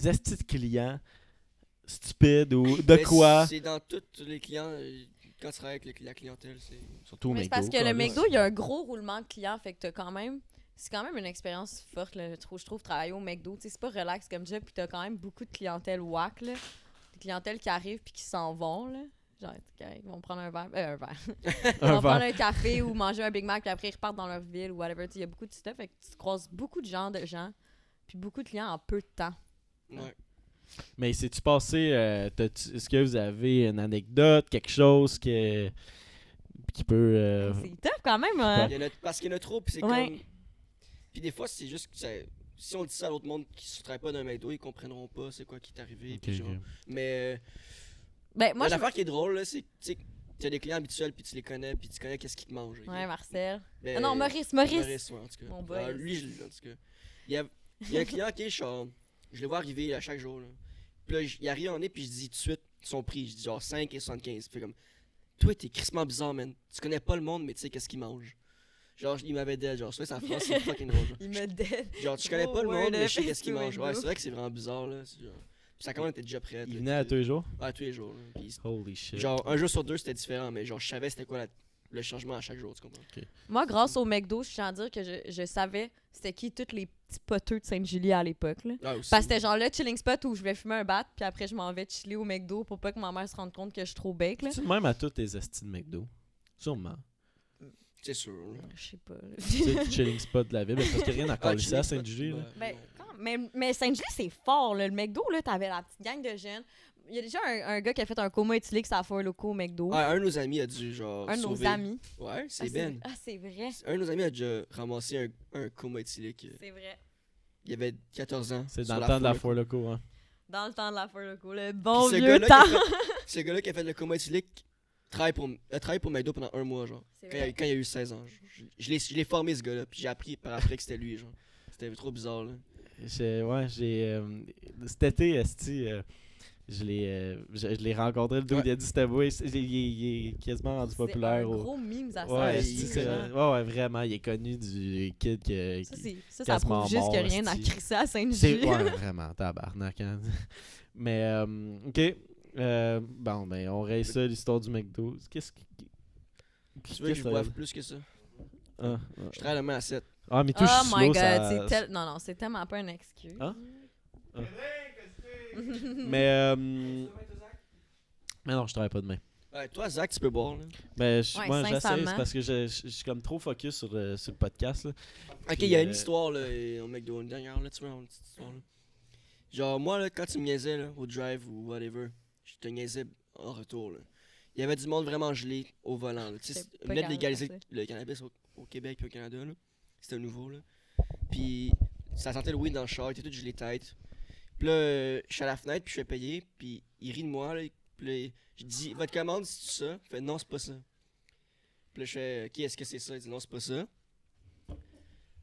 estis de clients stupides ou de quoi. C'est dans tous les clients... Quand tu travailles avec la clientèle, c'est... Surtout au mais McDo. c'est parce que le McDo, il y a un gros roulement de clients, fait que t'as quand même... C'est quand même une expérience forte, là, je trouve, travailler au McDo. T'sais, c'est pas relax comme job, puis t'as quand même beaucoup de clientèle whack, là. Des clientèles qui arrivent puis qui s'en vont, là. Genre, ils vont prendre un verre. Ils vont prendre un café ou manger un Big Mac, puis après ils repartent dans leur ville ou whatever. Il y a beaucoup de stuff, fait que tu croises beaucoup de gens, puis beaucoup de clients en peu de temps. Ouais. Mais c'est-tu passé... est-ce que vous avez une anecdote, quelque chose qui peut... C'est tough quand même. Parce qu'il y en a trop, puis c'est comme... Puis des fois, c'est juste que si on dit ça à l'autre monde qui ne travaille pas dans un McDo, ils comprendront pas c'est quoi qui est arrivé. Okay, genre. Mais moi, l'affaire qui est drôle, là, c'est que tu as des clients habituels, puis tu les connais, puis tu connais qu'est-ce qu'ils te mangent. Ouais, Marcel. Mais, ah non, Maurice. Ouais, en tout cas. Mon boy. Lui, en tout cas. Il y a un client qui est genre... Je le vois arriver à chaque jour. Là. Puis là, il arrive en nez, puis je dis tout de suite son prix. Je dis genre 5,75. Puis comme... Toi, t'es crissement bizarre, man. Tu connais pas le monde, mais tu sais qu'est-ce qu'il mange. Genre, il m'avait dead, genre, ça, sa phrase, c'est fucking drôle. Genre. Il me dead. Genre, tu connais pas le monde, mais je sais qu'est-ce qu'il mange. Ouais, c'est vrai que c'est vraiment bizarre, là. Genre... Puis sa commande était déjà prête. Il venait à tous les jours? Ouais, tous les jours. Puis, holy shit. genre, un jour sur deux, c'était différent, mais genre, je savais c'était quoi le changement à chaque jour, tu comprends? Okay. Moi, grâce au McDo, je tiens à dire que je savais c'était qui tous les petits poteux de Sainte-Julie à l'époque, là. Ah, aussi. Parce que c'était genre le chilling spot où je vais fumer un bat, puis après, je m'en vais chiller au McDo pour pas que ma mère se rende compte que je suis trop bake, là. C'est même à tous tes estis de McDo? Sûrement. C'est sûr. Je sais pas. C'est le chilling spot de la ville, parce qu'il n'y a rien à coller ça à Sainte-Julie. Mais Sainte-Julie, c'est fort, là. Le McDo, là, t'avais la petite gang de jeunes. Il y a déjà un gars qui a fait un coma éthylique à Four Loko au McDo. Ouais, un de nos amis a dû, genre. Un de nos amis. Ouais, c'est Ben. C'est vrai. Un de nos amis a déjà ramassé un coma éthylique. C'est vrai. Il avait 14 ans. C'est dans le temps de la Four Loko, hein. Dans le temps de la Four Loko, le bon Puis vieux temps. Ce gars-là qui a fait le coma éthylique a travaillé pour McDo pendant un mois, genre. Quand il a eu 16 ans. Je l'ai formé, ce gars-là, puis j'ai appris par après que c'était lui, genre. C'était trop bizarre, là. Cet été, esti, je l'ai rencontré, le dude, il a dit c'était beau, il est quasiment rendu populaire. C'est un gros mime à ça. Ouais, vraiment, il est connu du kid qui ça prouve juste qu'il n'y a rien à crisser à Sainte-Julie. Ouais, vraiment, tabarnak. Hein. Mais, OK. Bon, ben, on raye ça, l'histoire du McDo. Tu veux que je boive plus que ça? Je travaille la main à 7. Ah, mais tout oh my slow, god, non, c'est tellement pas une excuse. Hein? Mais non, je travaille pas demain. Ouais, toi, Zach, tu peux boire, là. Ben, moi, j'essaie, c'est parce que je suis comme trop focus sur le podcast, là. Ok, il y a une histoire, là, au McDo, une dernière, là, tu vois, une petite histoire, là. Genre, moi, là, quand tu me niaisais, là, au drive ou whatever, je te niaisais en retour, là. Il y avait du monde vraiment gelé au volant, là. Tu sais, venait de légaliser le cannabis au Québec et au Canada, là. C'était nouveau, là. Puis, ça sentait le weed dans le char, il était tout gelé tête. Puis là, je suis à la fenêtre, puis je fais payer, puis il rit de moi, là. Puis là, je dis, votre commande, c'est ça? Il fait, non, c'est pas ça. Puis là, je fais, ok, est-ce que c'est ça? Il dit, non, c'est pas ça.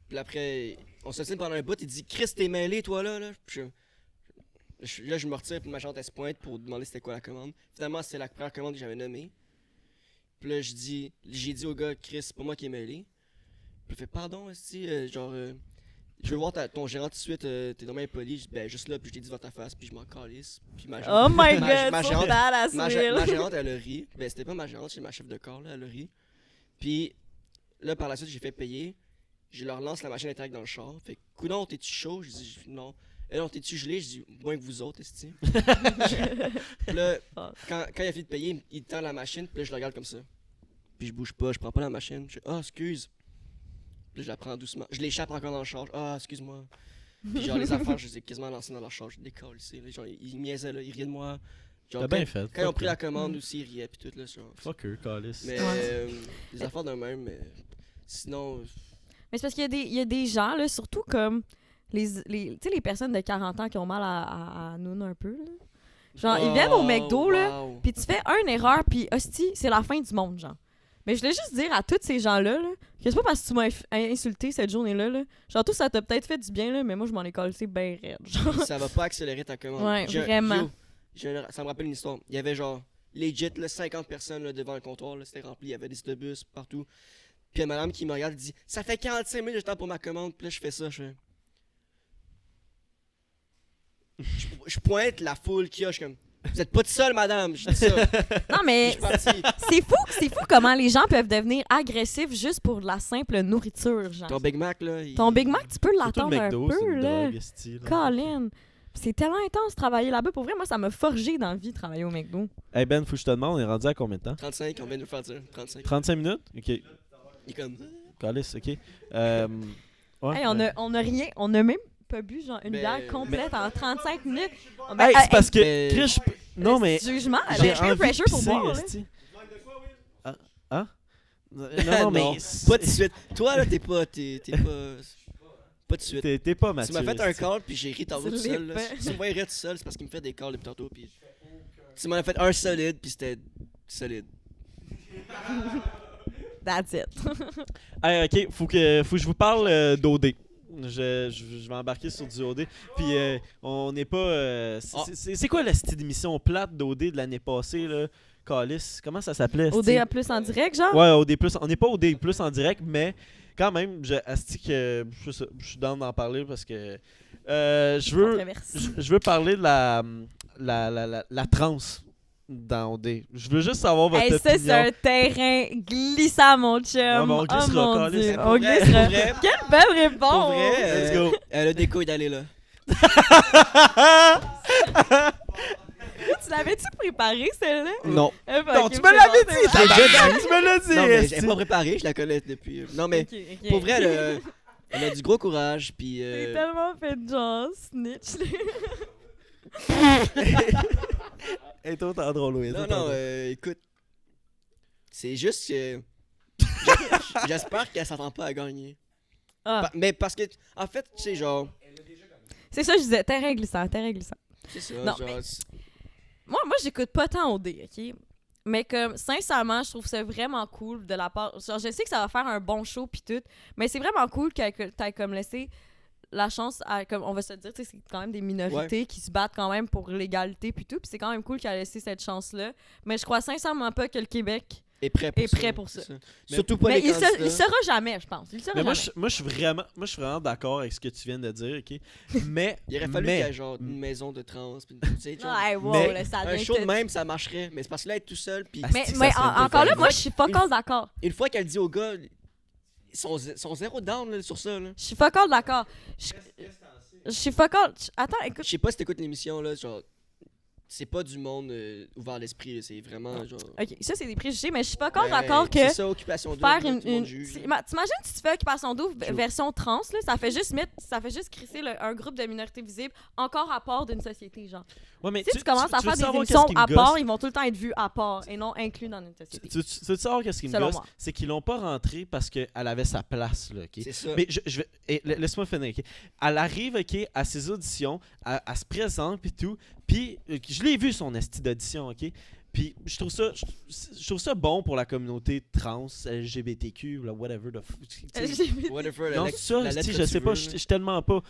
Puis après, on se tient pendant un bout, il dit, Chris, t'es mêlé, toi, là? Puis là, je me retire, puis ma chante, elle se pointe pour demander c'était quoi la commande. Finalement, c'était la première commande que j'avais nommée. Puis là, j'ai dit au gars, Chris, c'est pas moi qui est mêlé. Puis il fait, pardon, genre, je veux voir ton gérant tout de suite, t'es dommage impoli. Je dis, ben, juste là, puis je t'ai dit va ta face, puis je m'en calisse. Puis ma oh my god, ma gérante, elle a ri. Ben, c'était pas ma gérante, c'est ma chef de corps, là, elle a ri. Puis là, par la suite, j'ai fait payer. Je leur lance la machine intacte dans le char. Fait, coudonc, t'es-tu chaud? Je dis, non. Non, t'es-tu gelé? Je dis, moins que vous autres, esti. Puis là, quand il a fini de payer, il tend la machine, puis là, je le regarde comme ça. Puis je bouge pas, je prends pas la machine. Je dis, excuse. Puis là, je la prends doucement. Je l'échappe encore dans le char. Excuse-moi. Puis genre, les affaires, je les ai quasiment lancées dans leur char. Je décolle ici. Genre, ils niaisaient, là, ils riaient de moi. Genre, T'as bien fait. quand ils ont pris la commande aussi, ils riaient, puis tout, là. Genre. Fuck eux, calice. Mais des affaires de même, mais sinon. Mais c'est parce qu'il y a des gens, là, surtout comme tu sais, les personnes de 40 ans qui ont mal à nous un peu, là. Genre, ils viennent au McDo, là, puis tu fais une erreur, puis hostie, c'est la fin du monde, genre. Mais je voulais juste dire à tous ces gens-là, là, que c'est pas parce que tu m'as insulté cette journée-là, là. Genre, tout ça t'a peut-être fait du bien, là, mais moi, je m'en ai collé bien raide, genre. Ça va pas accélérer ta commande. Ouais, vraiment. Ça me rappelle une histoire. Il y avait genre, legit, là, 50 personnes là, devant le comptoir, là, c'était rempli, il y avait des autobus partout. Puis il y a une madame qui me regarde et dit « Ça fait 45 minutes que j'attends pour ma commande. » Puis là, je fais ça, je fais... Je pointe la foule qui a, je suis comme... Vous êtes pas tout seul, madame, je dis ça. Non, mais c'est fou comment les gens peuvent devenir agressifs juste pour de la simple nourriture, genre. Ton Big Mac, là... Ton Big Mac, tu peux Surtout l'attendre le un McDo, c'est peu, une là. drogue, esti, là. Colin. C'est tellement intense de travailler là-bas. Pour vrai, moi, ça m'a forgé dans la vie de travailler au McDo. Hey Ben, faut que je te demande, on est rendu à combien de temps? 35, on vient de nous faire dire. 35. 35 minutes? Ok. Il est comme... Calice, ok. Ouais, Hey, on a rien, on a même pas bu genre une bière complète en 35 minutes. Hey, c'est parce que... mais- Chris, non, mais... Jugement, J'ai j'ai un envie pressure de pour pisser, boire. là. esti. Ah? Non, mais... pas de suite. Toi, là, t'es pas... Pas de suite. T'es pas Tu Mathieu. m'as fait un esti. call, puis j'ai ri tantôt Tu tout seul. l'es Là. fait. Si tu me vois rire tout seul, c'est parce qu'il me fait des calls depuis tantôt. Puis... Tu m'en as fait un solide, puis c'était solide. That's it. Hey, ok, faut que je vous parle d'OD. Je vais embarquer sur du OD. Puis on n'est pas. C'est quoi la style d'émission plate d'OD de l'année passée, là? Calice, comment ça s'appelait? esti? ODA plus en direct, genre? Ouais, OD plus. On n'est pas OD plus en direct, mais quand même, je suis down d'en parler parce que je veux parler de la transe dans OD. Je veux juste savoir votre Hey, ça, opinion. c'est un terrain glissant, mon chum. Ouais, mais on glissera, oh, mon câlisse. Dieu. Pour On vrai, glissera. pour vrai. Quelle belle réponse! Pour vrai, Let's go. elle a des couilles d'aller là. Tu l'avais-tu préparé, celle-là? Non. Non, tu me l'avais dit! Je l'ai déjà dit. Tu me l'as dit! Non, mais esti. j'ai pas préparé, je la connais depuis. Non, mais Ok. pour vrai, elle a du gros courage, puis... C'est tellement fait genre snitch. Et toi, t'es drôle, oui. Non, écoute. C'est juste que. J'espère qu'elle s'attend pas à gagner. Ah, Mais parce que, en fait, tu sais, genre. c'est ça, je disais, terrain glissant, terrain glissant. C'est ça, Non, genre. mais- Moi, j'écoute pas tant OD, OK? Mais comme, sincèrement, je trouve ça vraiment cool de la part... Genre, je sais que ça va faire un bon show pis tout, mais c'est vraiment cool que t'aies comme laissé la chance à... Comme on va se dire, tu sais, c'est quand même des minorités qui se battent quand même pour l'égalité pis tout, pis c'est quand même cool qu'elle a laissé cette chance-là. Mais je crois sincèrement pas que le Québec Est prêt pour ça. c'est ça. Surtout pas Mais les il candidats. sera jamais, je pense. Il sera Mais jamais. moi, je suis vraiment d'accord avec ce que tu viens de dire, ok? Mais. Il aurait fallu qu'il y mais, ait genre une maison de trans. Puis, tu sais, genre, Ouais, wow, mais là, ça un devient show de tout- même, ça marcherait. Mais c'est parce que là, être tout seul. Puis Ah, Mais, ça mais serait encore là, une moi, je suis fuck all d'accord. une fois qu'elle dit aux gars, ils sont zéro down là, sur ça. Là. Je suis fuck all d'accord. Je suis fuck all... Attends, écoute. Je sais pas si t'écoutes l'émission, là, genre. C'est pas du monde ouvert d'esprit, là, c'est vraiment genre. OK, ça, c'est des préjugés, mais je suis fuck all Ouais, d'accord que... C'est ça, occupation double. Faire là, une. tout le monde juge, là. T'imagines si tu fais Occupation double True. version trans, là, ça fait juste crisser un groupe de minorités visibles encore à part d'une société, genre. Ouais, mais Si tu commences à veux faire des savoir émissions qu'est-ce qui me à part, gosse? ils vont tout le temps être vus à part et non inclus dans une société. Tu veux savoir qu'est-ce qui me Selon gosse? moi. C'est qu'ils l'ont pas rentrée parce qu'elle avait sa place, là, ok? C'est ça. Mais laisse-moi finir, ok? Elle arrive, ok, à ses auditions, elle se présente, puis tout, puis je l'ai vu son esti d'audition, ok? Puis je trouve ça bon pour la communauté trans, LGBTQ, là, whatever. Whatever, Non, la ça, lettre esti, que je tu sais pas, veux, je là. suis tellement pas.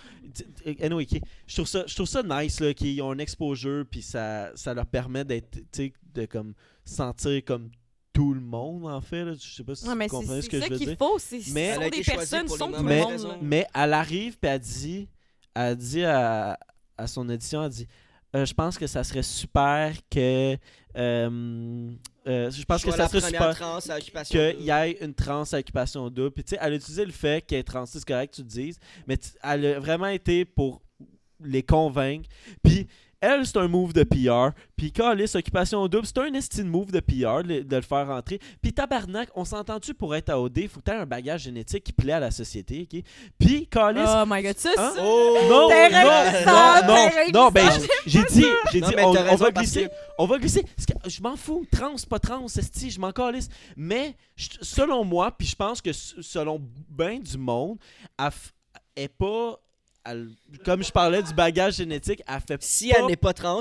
Anyway, ok. Je trouve ça nice là, qu'ils ont un exposure, puis ça leur permet d'être, tu sais, de comme sentir comme tout le monde en fait. Là. Je sais pas si Ouais, mais vous comprenez c'est ce que ça je veux qu'il dire. faut, c'est Mais- Elle sont a des été choisie personnes, pour sont les tout le mauvaises monde. raisons. là. Mais elle arrive, puis elle dit à son audition, elle dit je pense que ça serait super que. Je pense que ça serait super Trans à occupation qu'il double. y ait une trans à occupation double. Puis tu sais, elle a utilisé le fait qu'elle est trans, c'est correct que tu te dises, mais elle a vraiment été pour les convaincre. Puis Elle, c'est un move de PR. Puis Callis, Occupation Double, c'est un estime move de PR de le faire rentrer. Puis tabarnak, on s'entend-tu pour être à OD, faut que t'aies un bagage génétique qui plaît à la société, ok? Puis Callis... Oh my god, ça, Hein? c'est... Non, Terrain glissant, non, ben terrain j'ai dit, Non, mais on t'as raison va parce glisser, que- on va glisser. Parce que je m'en fous, trans, pas trans, esti, je m'en calisse. Mais selon moi, puis je pense que selon ben du monde, est pas, comme je parlais du bagage génétique, elle fait Si pas, elle n'est pas trans,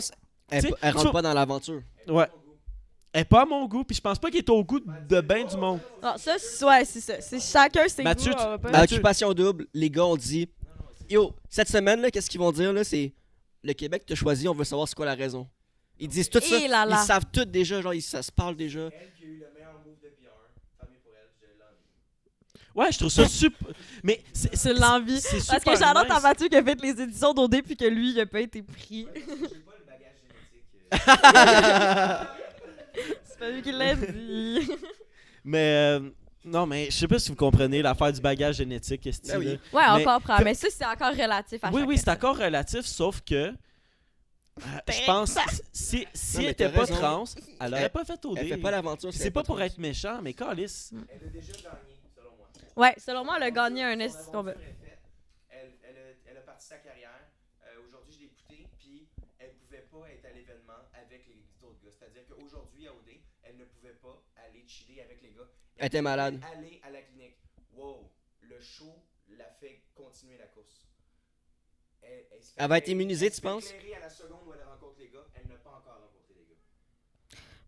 elle T'sais, rentre pas dans l'aventure. ouais, elle est pas à mon goût, puis je pense pas qu'elle est au goût de ben du monde. Non, ça, ouais, c'est ça. C'est chacun ses Mathieu, goûts. On va pas- À Mathieu- Occupation Double, les gars ont dit yo, cette semaine, là, qu'est-ce qu'ils vont dire là? C'est le Québec t'a choisi, on veut savoir c'est quoi la raison. Ils disent tout ça. Et là là. Ils savent tout déjà, genre, ça se parle déjà. Elle qui a eu le meilleur move de PR, tant mieux pour elle, je l'envie. Ouais, je trouve ça super. Mais C'est l'envie. c'est Parce que super j'adore nice. ta Mathieu qui a fait les éditions d'OD puis que lui, il a pas été pris. J'ai pas le bagage génétique. C'est pas lui qui l'a dit. Mais non, mais je sais pas si vous comprenez l'affaire du bagage génétique, esti, Ben oui. là. Ouais, Mais- on comprend. Mais ça, c'est encore relatif à Oui, chaque oui, c'est personne. encore relatif, sauf que je pense si Non, elle mais était t'as pas raison. trans, elle aurait pas fait OD. Elle fait pas l'aventure. C'est pas pour être méchant, mais Callis. Elle a déjà gagné, selon moi. Ouais, selon moi, elle a gagné un Son esti. aventure est faite. Elle a parti sa carrière. Aujourd'hui, je l'ai écoutée, puis elle pouvait pas être à l'événement avec les autres gars. C'est-à-dire qu'aujourd'hui, à OD, elle ne pouvait pas aller chiller avec les gars. Elle était malade. Aller à la clinique. Wow, le show l'a fait continuer la course. Elle va être immunisée, tu penses? Éclairée à la seconde où elle rencontre les gars, elle n'a pas encore rencontré les gars.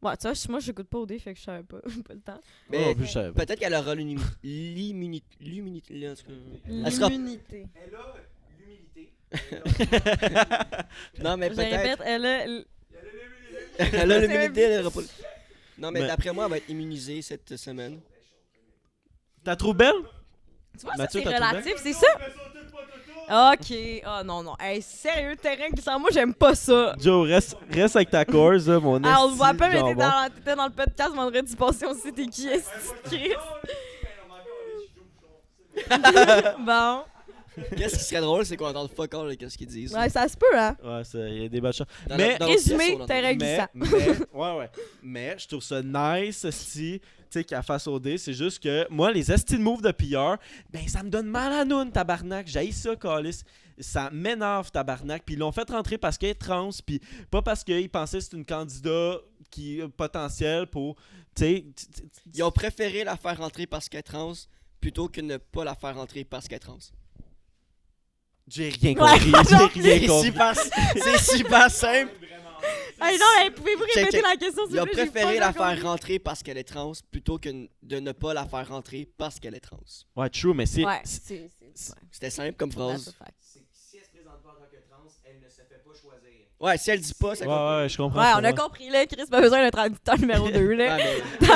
Ouais, tu vois, moi, j'écoute pas OD, fait que je savais pas. Pas le temps. Mais Oh, plus je savais pas. peut-être qu'elle aura l'immunité. En tout cas. Elle sera- L'immunité. Elle a l'humilité. Non, mais Je peut-être. répète, elle a... Elle a l'immunité, elle aura pas. Non, mais Mais- d'après moi, elle va être immunisée cette semaine. T'as trop belle? Tu vois, Mathieu, ça, c'est t'as trouvé? relatif, c'est ça? Ok. Oh non, non. Hey, sérieux, terrain glissant. Moi, j'aime pas ça. Joe, reste avec ta course, là, mon Ah, on le esti voit pas, de mais jambon. t'étais dans le podcast vendredi passé. On sait t'es qui, est Chris? Bon. Qu'est-ce qui serait drôle, c'est qu'on entend fuck all, qu'est-ce qu'ils disent. Ouais, ça se peut, hein? Ouais, il y a des bonnes choses. Dans Mais- dans l'autre Résumé, pièce, on entend. terrain glissant. Ouais. Mais je trouve ça nice, esti, tu sais, qu'elle fasse OD. C'est juste que moi, les esti de move de PR, ben, ça me donne mal à noun, tabarnak. J'haïs ça, Callis. Ça m'énerve, tabarnak. Puis ils l'ont fait rentrer parce qu'elle est trans, puis pas parce qu'ils pensaient que c'était une candidat qui potentielle pour, tu sais... Ils ont préféré la faire rentrer parce qu'elle est trans plutôt que ne pas la faire rentrer parce qu'elle est trans. J'ai rien Ouais, compris. non, J'ai rien compris. C'est super simple. Hey, non, hey, pouvez-vous répéter check. la question, s'il Ils vous ont plaît? J'ai préféré pas la faire compris. rentrer parce qu'elle est trans plutôt que de ne pas la faire rentrer parce qu'elle est trans. Ouais, true, mais c'est... Ouais, c'est- c'est... C'était simple comme phrase. that's a fact. C'est que si elle se présente pas en tant que trans, elle ne se fait pas choisir. Ouais, si elle dit pas, ça Ouais, je comprends. Ouais, je on a comprends. compris, là. Chris, pas besoin d'un traducteur numéro 2, là. Ouais, mais-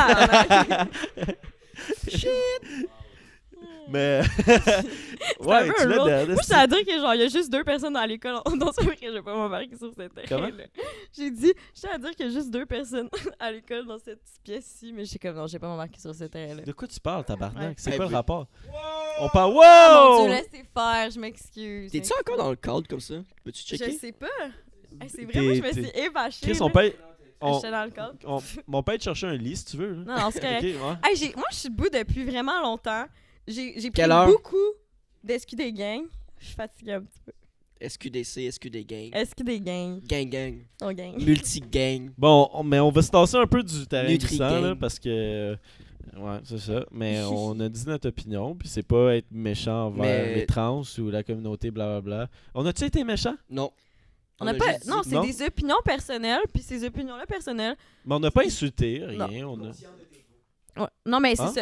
Mais... un ouais, peu tu un l'as rôle. de- Moi, je tiens à dire que, genre, il y a juste 2 personnes dans l'école. Non, c'est vrai que je vais pas m'embarquer sur cette Comment? terrain. J'ai dit, je tiens à dire qu'il y a juste 2 personnes à l'école dans cette pièce-ci, mais j'ai comme, non, j'ai pas m'embarquer sur cette terrain-là. De quoi tu parles, tabarnak? Ouais. C'est Hey, quoi le puis- rapport? On parle... Mon Wow! Dieu, laissez faire, je m'excuse. T'es-tu encore dans le cadre comme ça? Peux-tu Je checker? sais pas. Hey, c'est vrai, moi, je me suis évachée. Chris, on là. peut... on- J'étais dans le cadre. on peut être chercher un lit, si tu veux. là. Non, non, c'est correct. Ok, ouais. Hey, moi, je suis debout depuis vraiment longtemps. J'ai pris Quelle heure? beaucoup d'SQD gang. Je suis fatiguée un petit peu. SQDC, SQD gang. SQD gang. Gang gang. On gang. Multi-gang. Bon, mais on va se tasser un peu du terrain Nutri-gang. glissant, là, parce que... Ouais, c'est ça. Mais on a dit notre opinion, puis c'est pas être méchant envers Mais- les trans ou la communauté, blablabla. On a-tu été méchant? Non. On n'a a pas. juste dit- Non, c'est non? des opinions personnelles, puis ces opinions-là personnelles. Mais on n'a pas insulté, rien. On a... Ouais. Non, mais c'est Hein?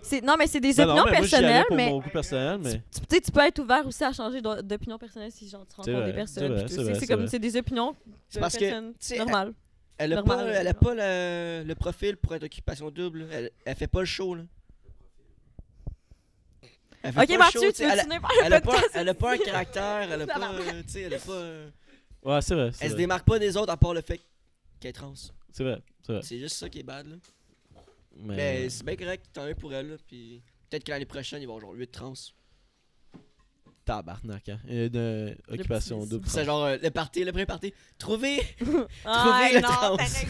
ça. Non, mais c'est des Non, non, opinions mais moi, j'y allais personnelles, pour mais mon goût personnel, mais... tu sais, tu peux être ouvert aussi à changer d'opinion personnelle si genre, tu C'est rencontres vrai, des personnes. c'est vrai, puis tout. c'est vrai, C'est c'est comme, vrai. c'est des opinions C'est de parce que, personnes tu sais, normales. Elle a Normal, pas, elle a pas le profil pour être occupation double. Elle fait pas le show, là. Elle fait Ok, pas le Mathieu, show, tu tu sais, veux elle, continuer par elle le a pas, podcast? elle a pas un caractère, elle a pas, Tabarnak. tu sais, elle a pas, Ouais, c'est vrai, elle c'est se vrai. démarque pas des autres à part le fait qu'elle est trans. C'est vrai, c'est vrai. C'est juste ça qui est bad, là. Mais... Mais c'est bien correct, tant mieux pour elle, là, puis peut-être que l'année prochaine, il va y avoir genre 8 trans. Tabarnak, hein. Une occupation double. C'est genre le premier party. Trouver Ah, le non, trans. t'as ça.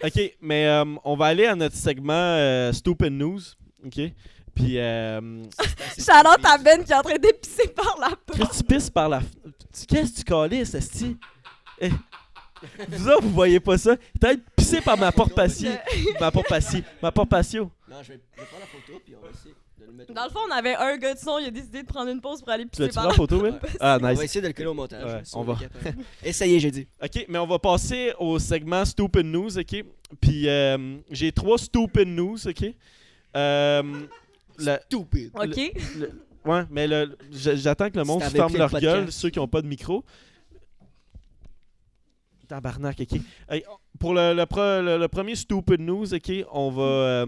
OK, mais on va aller à notre segment Stupid News. OK? Puis, Shout-out à Ben qui est en train d'épicer par la porte. Chris, tu pisses par la... Qu'est-ce que tu calisses, esti? Eh, vous autres, vous voyez pas ça? T'as pissé par ma porte patio. Ma porte patio. Non, je vais prendre la photo puis on va essayer de le mettre. Dans le fond, on avait un gars de son, il a décidé de prendre une pause pour aller Tu pisser l'as-tu par pris en la photo, Will? Ah, On va nice. essayer de le coller au montage. Ouais, si on est va. capable. Essayez, j'ai dit. OK, mais on va passer au segment Stupid News, OK? Puis, j'ai 3 Stupid News, OK? Stupide. OK? Ouais, mais j'attends que le monde Si se t'avais ferme pris leur le gueule, podcast. ceux qui n'ont pas de micro. Tabarnak, OK. Hey, pour le premier Stupid News, OK, on va...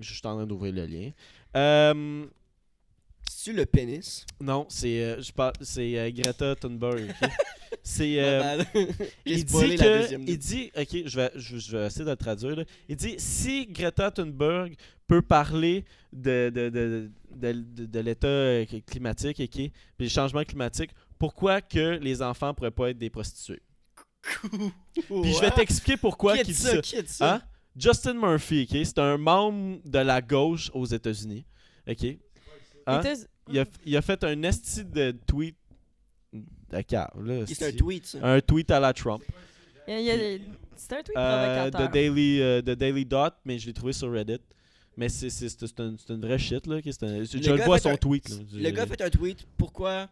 je suis en train d'ouvrir le lien. C'est-tu le pénis? Non, c'est Greta Thunberg, OK? C'est... Ma bad. J'ai il spoilé dit la que... deuxième. Il dit... OK, je vais essayer de le traduire, là. Il dit, si Greta Thunberg peut parler de l'état climatique, OK, puis les changements climatiques, pourquoi que les enfants pourraient pas être des prostituées? Puis je vais t'expliquer pourquoi Qui a qu'il dit dit ça? ça. Qui a dit ça? Hein? Justin Murphy, OK? C'est un membre de la gauche aux États-Unis. OK? Hein? Il a fait un esti de tweet de cave, là. C'est un esti. tweet, ça. Un tweet à la Trump. C'est un tweet provocateur. The Daily Dot, mais je l'ai trouvé sur Reddit. Mais c'est une vraie shit, là. Je le gars vois a fait son un- tweet, là. Le gars a fait un tweet. Pourquoi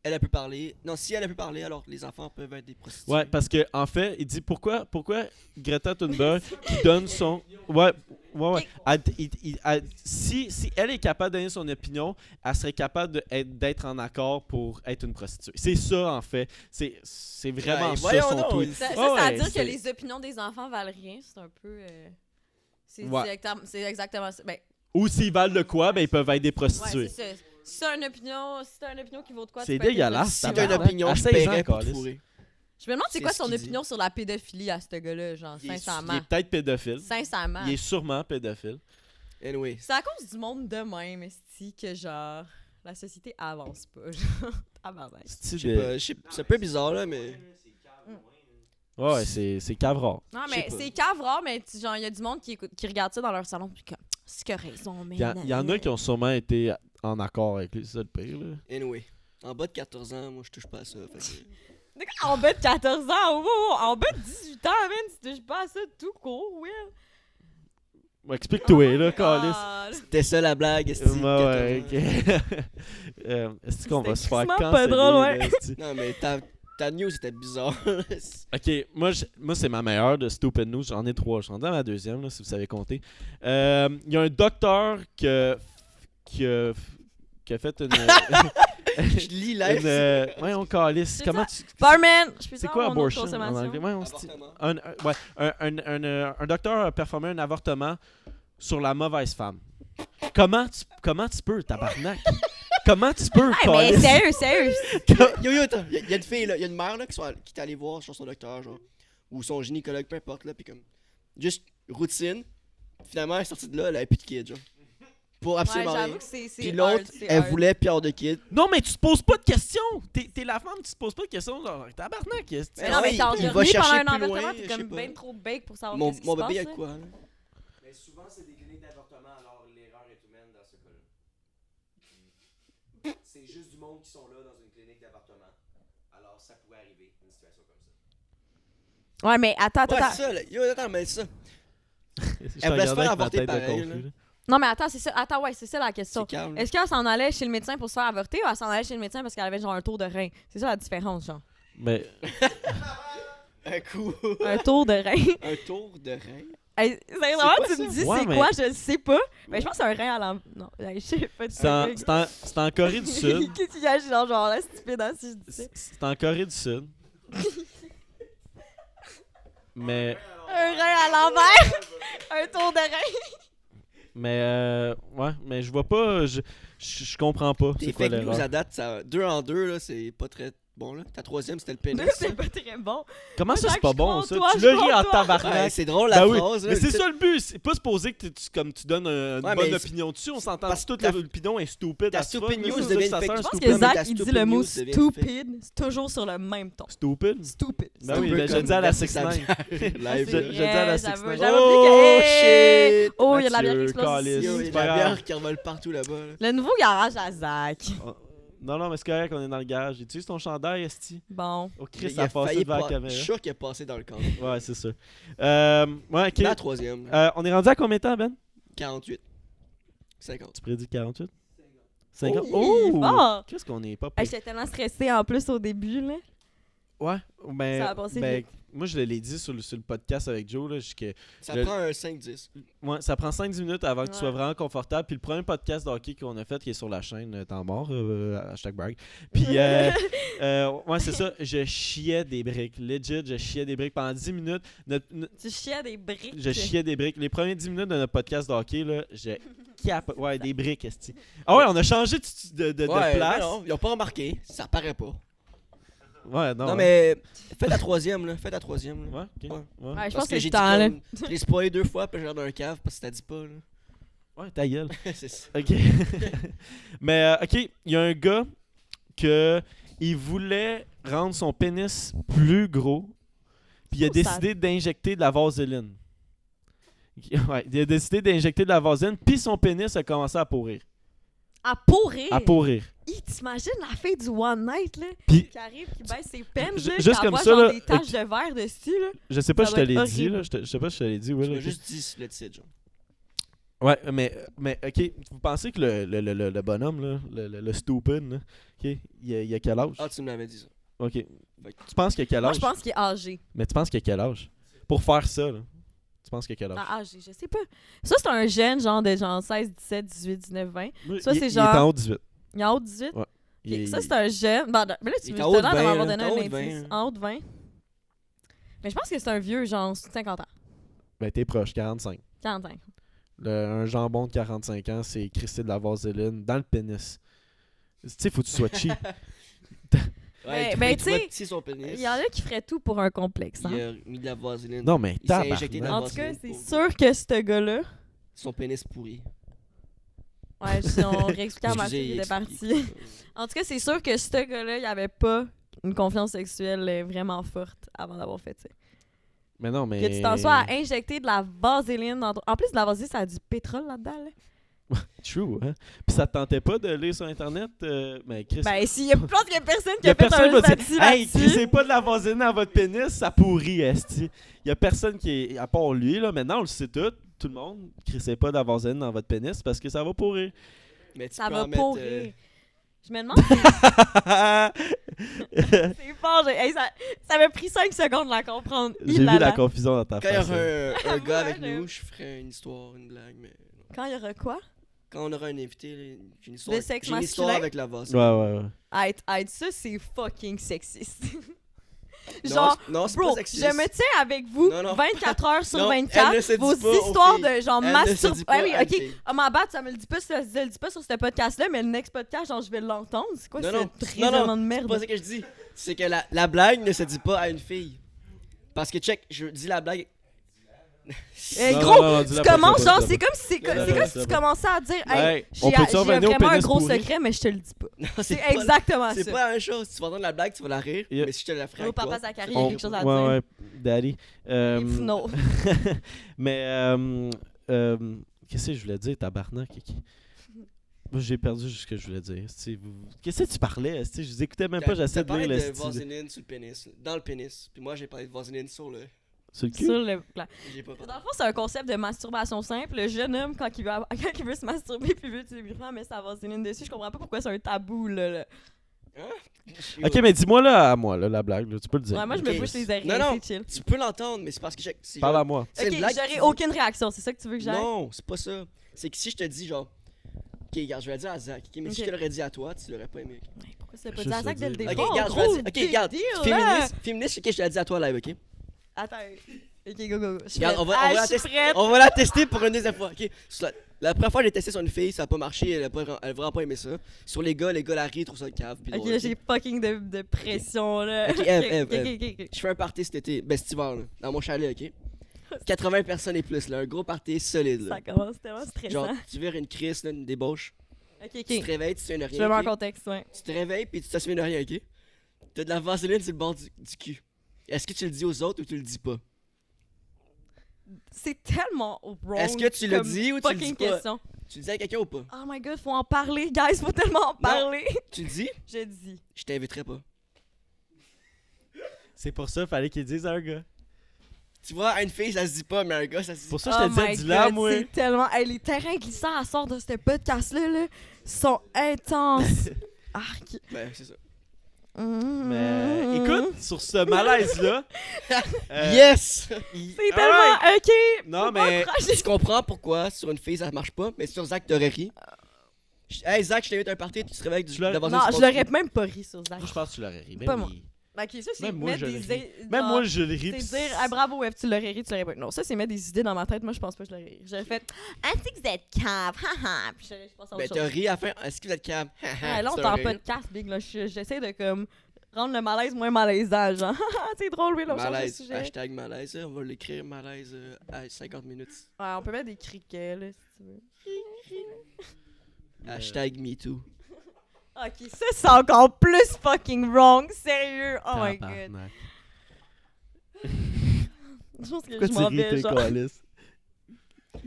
elle a pu parler? Non, si elle a pu parler, alors les enfants peuvent être des prostituées. Ouais, parce que en fait, il dit pourquoi Greta Thunberg qui donne son ouais. Si elle est capable de donner son opinion, elle serait capable d'être en accord pour être une prostituée. C'est ça en fait. C'est vraiment Ouais, ça voyons son donc. tweet. Ça Ouais, veut dire que c'est- les opinions des enfants valent rien. C'est un peu... Ouais. c'est exactement ça. Ben, Ou s'ils valent de quoi, ben ils peuvent être des ouais, prostituées. c'est ça. Si t'as une opinion qui vaut de quoi, C'est tu peux être dégueulasse, prostituée. Si t'as une tabarnak. opinion, À je 16 paierais ans, pour te câlisse. fourrer. Je me demande c'est C'est quoi ce son qu'il dit. opinion sur la pédophilie à ce gars-là, genre, Il est- sincèrement. Il est peut-être pédophile. Sincèrement. Il est sûrement pédophile. Anyway. C'est à cause du monde de même, esti, que genre, la société avance pas, genre, tabarnak. C'est-tu Je sais pas, c'est un peu bizarre, là, mais... Ouais, c'est cavrard. Non, Je sais mais pas. c'est cavrard, mais genre, il y a du monde qui regarde ça dans leur salon, puis comme, c'est que raison, mais. Il y en a qui ont sûrement été en accord avec lui, c'est ça le pire, là. Anyway. En bas de 14 ans, moi, je touche pas à ça. Fait que- En bas de 14 ans, en bas de 18 ans, man, tu touches pas à ça tout court, Will. Ouais, explique-toi, là, câlisse. Ah, C'était ça la blague, esti, Ouais, 14 ans. ok. Est-ce qu'on va se C'était faire crissement canceller, pas drôle, ouais. là, esti? Non, mais ta news était bizarre. Ok, moi c'est ma meilleure de Stupid News. J'en ai 3. Je suis rendu à ma deuxième, là, si vous savez compter. Il y a un docteur qui a fait une... Je lis live. ouais, on calisse. C'est Comment ça. tu... Barman, je peux C'est savoir quoi mon nom de abortion en consommation? anglais? Ouais, on se dit- Avortement. un docteur a performé un avortement sur la mauvaise femme. Comment tu peux, tabarnak? Comment tu peux, Hey, mais câlisse? sérieux. Yo, attends. Il y a une fille, là. Il y a une mère, là, qui est allée voir sur son docteur, genre. Ou son gynécologue, peu importe, là. Puis comme. Juste routine. Finalement, elle est sortie de là, elle avait plus de kids, genre. Pour Ouais, absolument j'avoue rien. que c'est Puis hard, l'autre, c'est elle hard. voulait Pierre de kid. Non, mais tu te poses pas de questions. T'es la femme, tu te poses pas de questions. Genre, tabarnak. Mais Mais non, mais oui, t'es il va endormi chercher pendant un plus loin, avortement, t'es je sais comme pas. ben trop bake pour savoir Mon qu'est-ce qui mon se bébé, il y passe, a là. quoi, là? Mais souvent, c'est des cliniques d'avortement, alors l'erreur est humaine dans ce cas-là. C'est juste du monde qui sont là dans une clinique d'avortement. Alors, ça pouvait arriver, une situation comme ça. Ouais, mais attends. Ouais, c'est ça, là. Yo, attends, mais c'est ça. Je te Elle voulait se regardais faire avec ma avorter tête de pareil, confus, là. là. Non, mais attends, c'est ça. Attends, ouais, c'est ça la question. C'est calme. Est-ce qu'elle s'en allait chez le médecin pour se faire avorter ou elle s'en allait chez le médecin parce qu'elle avait genre un tour de rein? C'est ça la différence, genre. Mais Un coup. Un tour de rein. Un tour de rein. Hey, vraiment, quoi, tu ça? me dis Ouais, c'est mais- quoi, je le sais pas. Mais je pense que c'est un rein à l'envers. Non, hey, je sais pas. c'est en Corée du Sud. Qu'est-ce qu'il y a, genre là, stupide, hein, si je dis ça. C'est en Corée du Sud. Mais Un rein à l'envers. Un tour de rein. ouais, mais je vois pas, je comprends pas. Tes C'est quoi fake news l'erreur? à date, ça, 2 en 2, là, c'est pas très bon, là. Ta troisième, c'était le pénis. C'est pas très bon. Comment ça, Jacques, c'est pas je bon, crois en ça? toi, Tu je le crois ris en en toi. tabarnak. Ouais, c'est drôle, la Ben oui, phrase, là. mais c'est Tu- ça le but. C'est pas supposé que comme tu donnes une Ouais, bonne mais opinion dessus. On s'entend parce tout que ta- l'opinion est stupide. ta as fuck, stupid mais news c'est ça devient que ça fake. sert, Je Je pense stupid. que mais ta Zach, il dit stupid le mot news devient stupid, c'est toujours sur le même ton. Stupid? Stupid. Ben oui, peu ben, je comme dis à la Versus 6ix9ine. Live, Je là. dis à la j'avoue, 6ix9ine. j'avais Oh, oublié que- shit! Oh, il y a de la bière Mathieu, qui explose calice. ici. Yo, il y a c'est de pas la grave. bière qui revole partout là-bas. Là. Le nouveau garage à Zach. Non, mais c'est correct, on est dans le garage. Utilise ton chandail, Esti. Bon. Oh, Chris, Il ça a passé failli devant la pas- Je caméra. suis sûr qu'il a passé dans le camp. Ouais, c'est ça. Ouais, ok. La troisième. là. On est rendu à combien de temps, Ben? 48. 50. Tu prédis 48? 50? Oh! Fort! Qu'est-ce qu'on est pas Hey, j'étais tellement stressée en plus au début, là. Ouais, ben, Ça a passé ben vite. moi je l'ai dit sur le podcast avec Joe, là, que Ça Le- prend un 5-10. ouais, ça prend 5-10 minutes avant que tu Ouais. sois vraiment confortable. Puis le premier podcast de hockey qu'on a fait, qui est sur la chaîne Temps mort, #brag. Puis, ouais, c'est ça, je chiais des briques. Legit, je chiais des briques pendant 10 minutes. Tu chiais des briques. Je chiais des briques. Les premiers 10 minutes de notre podcast de hockey, là, je ouais, des briques, esti. Ah ouais, on a changé de Ouais, place. ben non, ils ont pas remarqué. Ça paraît pas. Ouais, non. Non, ouais. mais fais la troisième, là. Fais la troisième, là. Ouais, ok. Ouais. Ouais. Ouais, je pense Parce que que c'est j'ai le dit temps, là. comme... Je l'ai spoilé 2 fois, puis j'ai l'air d'un cave parce que t'as dit pas, là. Ouais, ta gueule. C'est ça. OK. Mais, OK, il y a un gars que il voulait rendre son pénis plus gros, puis il a Oh, décidé d'injecter de la vaseline. Ouais, il a décidé d'injecter de la vaseline, puis son pénis a commencé à pourrir. À pourrir. À pourrir. T'imagines la fille du One Night, là, Puis, qui arrive, qui baisse ses peines, Ju- là, juste qui comme envoie ça, genre là, des taches de verre dessus, là. je sais pas Ça si je te doit l'ai être dit, horrible. là. Je sais pas si je te l'ai dit, ouais. Tu là, m'as ok. juste dit le titre, genre. Ouais, mais OK, vous pensez que le bonhomme, là, le stupid, là, OK, il a quel âge? Ah, tu me l'avais dit ça. OK. Tu penses qu'il a quel Moi, âge? je pense qu'il est âgé. Mais tu penses qu'il a quel âge? Pour faire ça, là. Tu penses qu'il a quel âge? Ah, âgé, je sais pas. Ça, c'est un jeune, genre de genre 16, 17, 18, 19, 20. Oui, ça, il- c'est Il genre- est en haut de 18. Il est en haut de 18. Ouais. Ok, Il- ça, c'est un jeune. Bon, mais là, tu Il veux est en haut de l'air 20, d'avoir là. donné En haut un de 20, indice. hein. En haut de 20. Mais je pense que c'est un vieux, genre 50 ans. Ben, t'es proche, 45. 45. Un jambon de 45 ans, c'est crisser de la vaseline dans le pénis. Tu sais, faut que tu sois cheap. Mais- il mais trouvait tu sais, petit son pénis. Il y en a qui feraient tout pour un complexe. Hein? Il a mis de la vaseline. Non, mais Il s'est injecté tabarnak. dans- En tout cas, c'est Vaseline, sûr que ce gars-là. Son pénis pourri. Ouais, on réexpliquait à Mathieu Excusez, qu'il était explique. parti. En tout cas, c'est sûr que ce gars-là, il avait pas une confiance sexuelle vraiment forte avant d'avoir fait ça. Mais non, mais. Que tu t'en sois à injecter de la vaseline dans ton... En plus, de la vaseline, ça a du pétrole là-dedans. Là. True, hein? Puis ça te tentait pas de lire sur Internet? Mais Chris. Ben, s'il y a, je pense qu'il y a personne qui y a a fait personne un qui va statut dire Hey, là-dessus. crissez pas de la vaseline dans votre pénis, ça pourrit, esti. Y a personne qui est. À part lui, là. Maintenant, on le sait tout. Tout le monde, crissez pas de la vaseline dans votre pénis parce que ça va pourrir. Mais tu Ça peux va en mettre, pourrir. Je me demande si c'est fort. Hey, ça m'a pris 5 secondes de la comprendre. J'ai vu la confusion dans ta Quand il y face. aura un Ouais, gars avec j'aime. nous, je ferai une histoire, une blague, mais... Quand il y aura quoi? Quand on aura un invité, là, j'ai une histoire, De sexe j'ai une histoire masculin? avec la vaseline. Ouais. Être ça, c'est fucking sexiste. Non, Genre, non, c'est bro, pas sexiste. je me tiens avec vous Non, non. 24 heures sur Non, 24. elle ne se dit Vos pas aux histoires filles. de genre Elle ne se masturbe. dit pas Ouais, oui, à une ok. fille. Ah, ma bad, ça me le dit pas, ça le dit pas sur ce podcast-là, mais le next podcast, genre, je vais l'entendre. C'est quoi Non, ce non. raisonnement de C'est merde? pas ça que je dis. C'est que la blague ne se dit pas à une fille. Parce que, check, je dis la blague... Eh, Non, gros, non, non, tu dis-la pas, commences, dis-la pas, genre, dis-la c'est comme si, Non, non, c'est non, comme si tu dis-la pas. commençais à dire, hey, Hey, on peut-tu j'ai revenir au vraiment un pénis gros pourri? secret, mais je te le dis pas. Non, C'est pas- exactement C'est ça. pas la même chose. Tu vas entendre la blague, tu vas la rire, Yeah. mais si je te la ferai Oh, avec papa toi, Zachary, tu il y a vas quelque chose à ouais, dire. ouais, daddy. Non. Mais, qu'est-ce que je voulais dire, tabarnak? Moi, j'ai perdu ce que je voulais dire. Qu'est-ce que tu parlais? Je vous écoutais même pas, j'essaie de parlé lire le de style. vaseline sur le pénis, dans le pénis. Puis moi, j'ai parlé de vaseline sur le... Sur le cul? Sur le plan. J'ai pas parlé. Dans le fond, c'est un concept de masturbation simple. Le jeune homme, quand il veut se masturber puis il veut utiliser le lubrifiant, met sa vaseline dessus. Je comprends pas pourquoi c'est un tabou, là. Ok, mais dis-moi là à moi, là, la blague, là, tu peux le dire. Ouais, moi, je Ok. me bouche les oreilles, Non, non. c'est chill. Tu peux l'entendre, mais c'est parce que c'est Parle genre- à moi. c'est une Ok, blague j'aurais qui- aucune réaction. C'est ça que tu veux que j'aille? Non, c'est pas ça. C'est que si je te dis genre... Ok, regarde, je vais le dire à Zach, ok, mais si Ok. je te l'aurais dit à toi, tu l'aurais pas aimé. Ouais, pourquoi c'est pas Juste dit à Zach le dès le dire. Ok, départ? regarde, je vais Gros, dire... Ok, big regarde, deal, là. féministe, ok, je te l'ai dit à toi live, ok? Attends. Ok, go, go, go. Je suis Regarde, prête. on va Ah, la je suis tester. prête. On va la tester pour une deuxième fois, ok? Sur La première fois que j'ai testé sur une fille, ça a pas marché, elle a vraiment pas aimé ça. Sur les gars la rient, trouvent ça cave. Puis Ok, drôle, là, j'ai fucking de pression, là. Ok, Eve. ok. Je fais un party cet été, cet hiver, là, dans mon chalet, ok? 80 personnes et plus, là, un gros party solide, là. Ça commence tellement stressant. Genre, tu vires une crise, là, une débauche. Ok, Tu te réveilles, tu te souviens de rien. Je me mets en ok? contexte, ouais. Tu te réveilles, puis tu te souviens de rien, ok? T'as de la vaseline sur le bord du cul. Est-ce que tu le dis aux autres ou tu le dis pas? C'est tellement wrong. Est-ce que tu le comme dis ou tu le dis fucking pas? question. Tu le dis à quelqu'un ou pas? Oh my god, faut en parler, guys, faut tellement en parler. Tu le dis? Je dis. Je t'inviterai pas. C'est pour ça, fallait qu'il dise à un gars. Tu vois, à une fille, ça se dit pas, mais à un gars, ça se dit. Pour ça, je te disais, my dis-la, God, moi. C'est tellement. Hey, les terrains glissants à sort de ce podcast-là là, sont intenses. Arc. Ben, c'est ça. Mais écoute, sur ce malaise-là. Yes! C'est tellement. Ok. Non, faut pas mais. crocher. Je comprends pourquoi sur une fille ça marche pas, mais sur Zach, t'aurais ri. Hey Zach, je t'invite à un party, tu te réveilles Tu l'as- d'avoir Non, je l'aurais même pas ri sur Zach. Moi, je pense que tu l'aurais ri. Pas Même, moi. Ok, ça, c'est Même moi, mettre je des le ris. idées. Même genre, moi, je le ris. C'est pis dire, ah, bravo, Web, tu l'aurais ri, tu l'aurais pas. Non, ça, c'est mettre des idées dans ma tête. Moi, je pense pas que je l'aurais ri. J'aurais fait, ah, c'est que vous êtes cave, haha. Puis je pense à Ben, autre t'as chose. ri à la fin. Est-ce que vous êtes calme? Ah, là, on t'en podcast, Big. Là, j'essaie de comme rendre le malaise moins malaisant. Genre, c'est drôle, oui, là, on change de Malaise. sujet. Hashtag malaise. On va l'écrire malaise à 50 minutes. Ouais, on peut mettre des criquets, là, si tu veux. Hashtag MeToo. Ok, ça, c'est encore plus fucking wrong. Sérieux. Oh my god. Tabarnak. Je pense que Pourquoi je tu m'en ris, vais, tes genre. calices?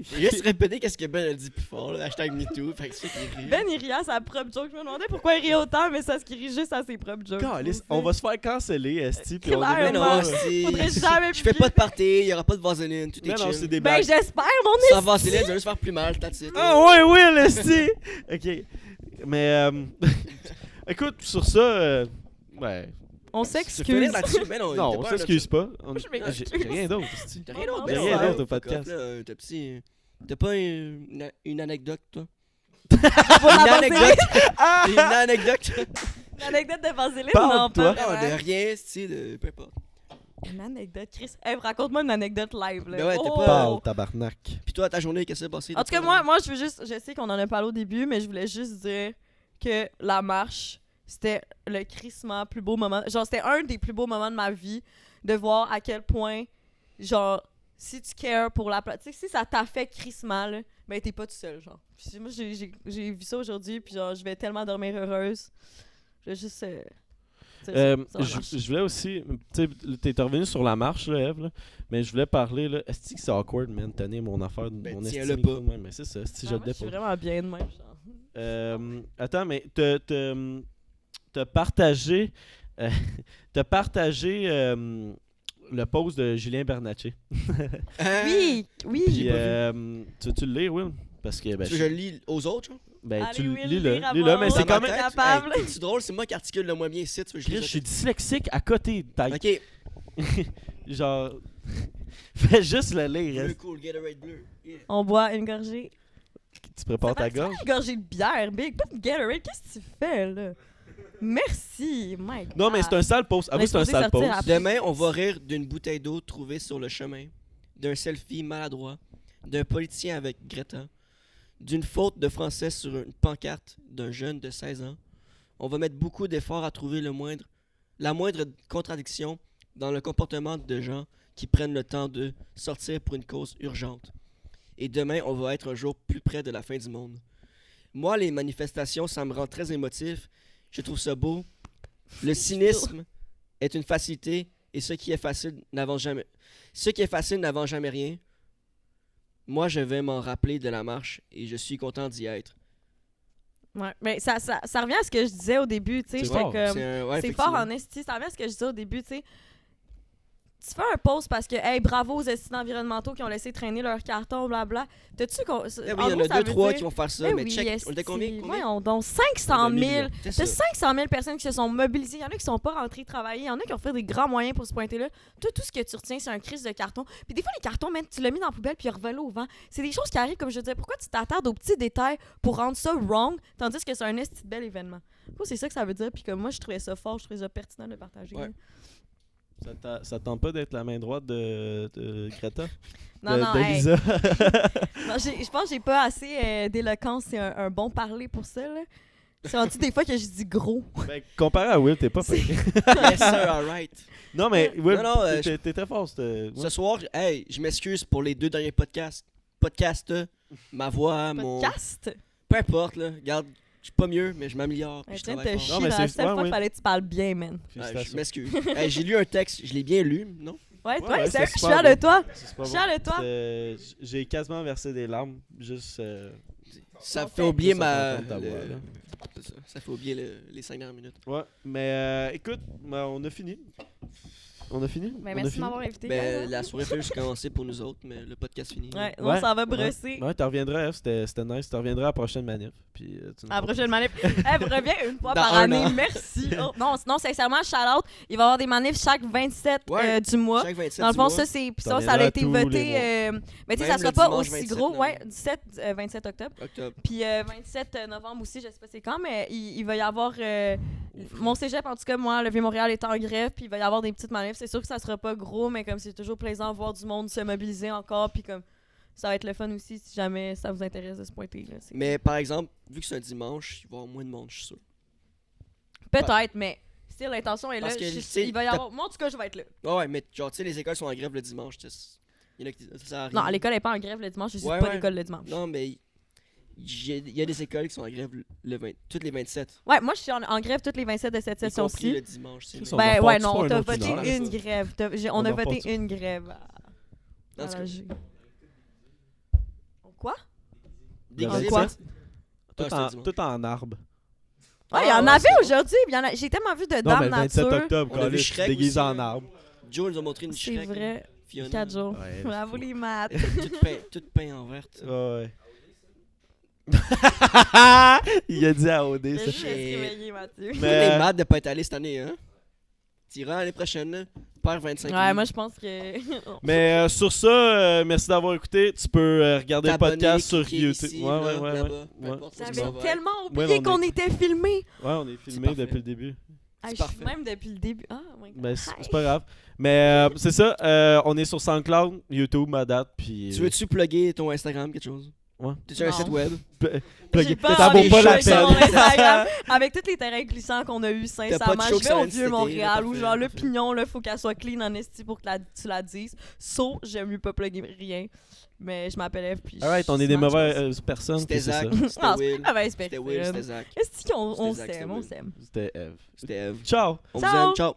J'ai juste répété qu'est-ce que Ben a dit plus fort, là. Hashtag MeToo. Fait que c'est ça qu'il rit. Ben, il rit à sa propre joke. Je me demandais pourquoi il rit autant, mais ça, ce qu'il rit juste à ses propres jokes. Calice, on va se faire canceller, Esti, puis on est Clairement. même Mais pas- non, c'est. Faudrait jamais Je fais pas de party, y'aura pas de vaseline, tout est Mais non, chill. c'est des Ben, blagues. j'espère, mon Sans vaseline, ça va juste faire plus mal, that's it. Ah ouais, oui, Esti! Ok. Mais, écoute, sur ça, ouais. On Tu peux s'excuse. finir là-dessus, ben non, Non, t'es on pas un s'excuse pas. Je m'excuse. J'ai rien d'autre, Esti. T'as rien d'autre, J'ai ben rien non, d'autre au fuck podcast. off, là, t'as petit. T'as pas une anecdote, toi? Pas Une la anecdote! Une anecdote! Une anecdote de vaseline, Parle, non, toi. pas Non, de vraiment. rien, tu de peu importe. Une anecdote, Chris. Hey, raconte-moi une anecdote live, là. Ben ouais, t'es Oh! pas- Parle, tabarnak. Puis toi, ta journée, qu'est-ce qui s'est passé? En tout cas, moi, je veux juste. Je sais qu'on en a parlé au début, mais je voulais juste dire que la marche, c'était le crissement plus beau moment. Genre, c'était un des plus beaux moments de ma vie de voir à quel point, genre, si tu cares pour la place, tu sais, si ça t'a fait crissement, là, ben t'es pas tout seul, genre. Puis moi, j'ai vu ça aujourd'hui, puis genre, je vais tellement dormir heureuse. Je vais juste. dire ça sur la marche. Je voulais aussi, tu sais, t'es revenu sur la marche, là, Eve, là, mais je voulais parler, là, est-ce que c'est awkward, man, tenir mon affaire, Ben, mon tiens-le estime pas. micro de même, mais c'est ça, si je Ah, le moi, je suis dépose. vraiment bien de même, genre. Attends, mais t'as partagé, t'as partagé le post de Julien Bernatchez. Oui, oui. Puis, J'ai pas vu. tu le lis, Will? Parce que, ben, Tu veux que je le lis aux autres, genre? ben Allez, tu Will, lis-le, lire à lis-le, voix mais haute. c'est Dans quand ma même... tête, capable. hey, c'est drôle, c'est moi qui articule le moins bien ici, tu veux que je Chris, lise je suis ça? dyslexique à côté de ta... Ok, Genre... Fais juste le lire, bleu hein. cool, Gatorade bleu. Yeah. On boit une gorgée. Tu prépares ta gorge. Une gorgée de bière, Big. Pas de Gatorade. Qu'est-ce que tu fais, là? Merci, Mike. Non, mais c'est un sale post. Avoue, c'est un sale post. Demain, on va rire d'une bouteille d'eau trouvée sur le chemin, d'un selfie maladroit, d'un politicien avec Greta, d'une faute de français sur une pancarte d'un jeune de 16 ans. On va mettre beaucoup d'efforts à trouver la moindre contradiction dans le comportement de gens qui prennent le temps de sortir pour une cause urgente. Et demain, on va être un jour plus près de la fin du monde. Moi, les manifestations, ça me rend très émotif. Je trouve ça beau. Le cynisme est une facilité et ce qui est facile n'avance jamais. Ce qui est facile n'avance jamais rien. Moi, je vais m'en rappeler de la marche et je suis content d'y être. Ouais, mais ça revient à ce que je disais au début, tu sais. C'est J'étais fort. comme. Ouais, C'est fort en esti. Ça revient à ce que je disais au début, tu sais. Tu fais un post parce que, hey, bravo aux estis environnementaux qui ont laissé traîner leur carton, blabla. T'as-tu qu'on. Eh oui, il y en a 2-3 qui vont faire ça, mais oui, check. On était combien? Voyons donc, 500 000. C'est T'as ça. 500 000 personnes qui se sont mobilisées. Il y en a qui sont pas rentrées travailler. Il y en a qui ont fait des grands moyens pour se pointer là. Toi, tout ce que tu retiens, c'est un crise de carton. Puis des fois, les cartons, man, tu l'as mis dans la poubelle puis il revolé au vent. C'est des choses qui arrivent, comme je disais. Pourquoi tu t'attardes aux petits détails pour rendre ça wrong, tandis que c'est un esti de bel événement? C'est ça que ça veut dire. Puis comme moi, je trouvais ça fort, je trouvais ça pertinent de partager. Ouais. là. Ça te tente pas d'être la main droite de Greta? Non, non, de hey. Lisa? Non, je pense que j'ai pas assez d'éloquence et un bon parler pour ça, là. C'est rendu des fois que je dis gros. Ben, comparé à Will, t'es pas pire. Yes, sir, alright. Non, mais Will, Non, non, t'es très fort. Ouais. Ce soir, hey, je m'excuse pour les 2 derniers podcasts. Ma voix, mon. Podcast? Peu importe, là. Regarde, je suis pas mieux, mais je m'améliore. Puis Je je viens de travaille te fort. Non, chier mais dans la c'est- seule ouais, fois ouais. qu'il fallait que tu parles bien, man. Je Félicitations. m'excuse. Hey, j'ai lu un texte, je l'ai bien lu, non? Ouais, Ouais, c'est c'est je suis super fière de beau. toi. C'est pas Je suis fière de toi. J'ai quasiment versé des larmes. Juste. Ça Bon, fait oublier ça, ça ma. compte ta voix, là. C'est ça, ça fait oublier les 5 dernières minutes. Ouais, mais écoute, on a fini. On a fini? Ben, On a merci de fini? m'avoir invité. Ben, guys. la soirée fait juste commencer pour nous autres, mais le podcast fini. Ouais, Ouais, on s'en va ouais. brosser. Ouais, tu reviendras, c'était nice. Tu reviendras à la prochaine manif. Puis, tu nous À la prochaine manif. Reviens une fois Dans par un année, an. merci. Oh, non, sinon, sincèrement, shout-out. Il va y avoir des manifs chaque 27 Ouais, du mois. Chaque 27 Dans le du fond, mois. ça, c'est. Puis T'en ça a viendras été tous les voté. mois. Mais tu sais, Même ça sera le pas dimanche aussi 27 gros. novembre. Ouais, 27 octobre. Octobre. Puis 27 novembre aussi, je sais pas c'est quand, mais il va y avoir. Mon cégep, en tout cas, moi, le Vieux-Montréal est en grève, puis il va y avoir des petites manifs. C'est sûr que ça sera pas gros, mais comme c'est toujours plaisant de voir du monde se mobiliser encore, puis comme ça va être le fun aussi si jamais ça vous intéresse de se pointer. Là, Mais par exemple, vu que c'est un dimanche, il va y avoir moins de monde, je suis sûr. Peut-être, mais still, l'intention est là. Parce que, Je- tu sais, il va y t'as- avoir. Moi, en tout cas, je vais être là. Ouais, mais genre, tu sais, les écoles sont en grève le dimanche. Tu sais, il y en a qui ça sert à rien. Non, l'école n'est pas en grève le dimanche, je suis Ouais, pas ouais. l'école le dimanche. Non, mais il y a des écoles qui sont en grève toutes les 27. Ouais, moi, je suis en grève toutes les 27 de cette Y compris session-ci. le dimanche. c'est Ils vrai. sont- Ben va ouais, faire non, un on t'a autre voté heure, une ça. grève. On On a va voté faire une grève. En tout cas, Quoi? déguisé, quoi? ben, Tout, c'était en, dimanche. tout en arbre. Ouais, il y en ouais, avait c'est bon. aujourd'hui. J'ai tellement vu de Non, mais dames le 27 nature. octobre, On a vu Caliste, Shrek déguisé aussi, en là. arbre. Joe nous a montré une C'est Shrek. vrai. Fiona. 4 jours. Ouais, Bravo les maths. Toute peint en verte. Ouais. Il a dit à OD Je ça. vais juste réveiller Mathieu. T'es Mais mad de pas être allé cette année, hein? T'iras l'année prochaine, là. Perds 25 Ouais, moi je pense que. Mais sur ça, merci d'avoir écouté. Tu peux regarder le T'abonner, podcast sur cliquer YouTube. ici, ouais, là, ouais, ouais, là-bas, ouais. peu Ouais. importe où tu J'avais vas, ouais. tellement Ouais, oublié on qu'on est- était filmé. Ouais, on est filmé parfait. depuis le début. Ah, C'est je suis parfait. même depuis le début. Ah, my God. Ben, c'est pas grave. Mais c'est ça, on est sur SoundCloud, YouTube, ma date, puis... Tu veux-tu plugger ton Instagram, quelque chose? Ouais. T'as-tu un Non. site web? J'ai pas Ça vaut envie pas de la jouer sur mon peine. Instagram. Avec tous les terrains glissants qu'on a eu, pas sincèrement, de show je qui vais s'en au vient cet été, Vieux-Montréal là, où parfait, genre le parfait. pignon, là, faut qu'elle soit clean en esti pour que tu la dises. So, j'aime mieux pas plugger rien. Mais je m'appelle Eve, puis Alright, on est des mauvaises personnes, C'était puis c'est ça. Zach, Non, c'était c'est Will. pas mauvaise C'était Will, personne. c'était Zach. Est-ce qu'on C'était Zach, s'aime, c'était on Will. s'aime. C'était Eve. C'était Eve. Ciao! On Ciao. vous aime, ciao!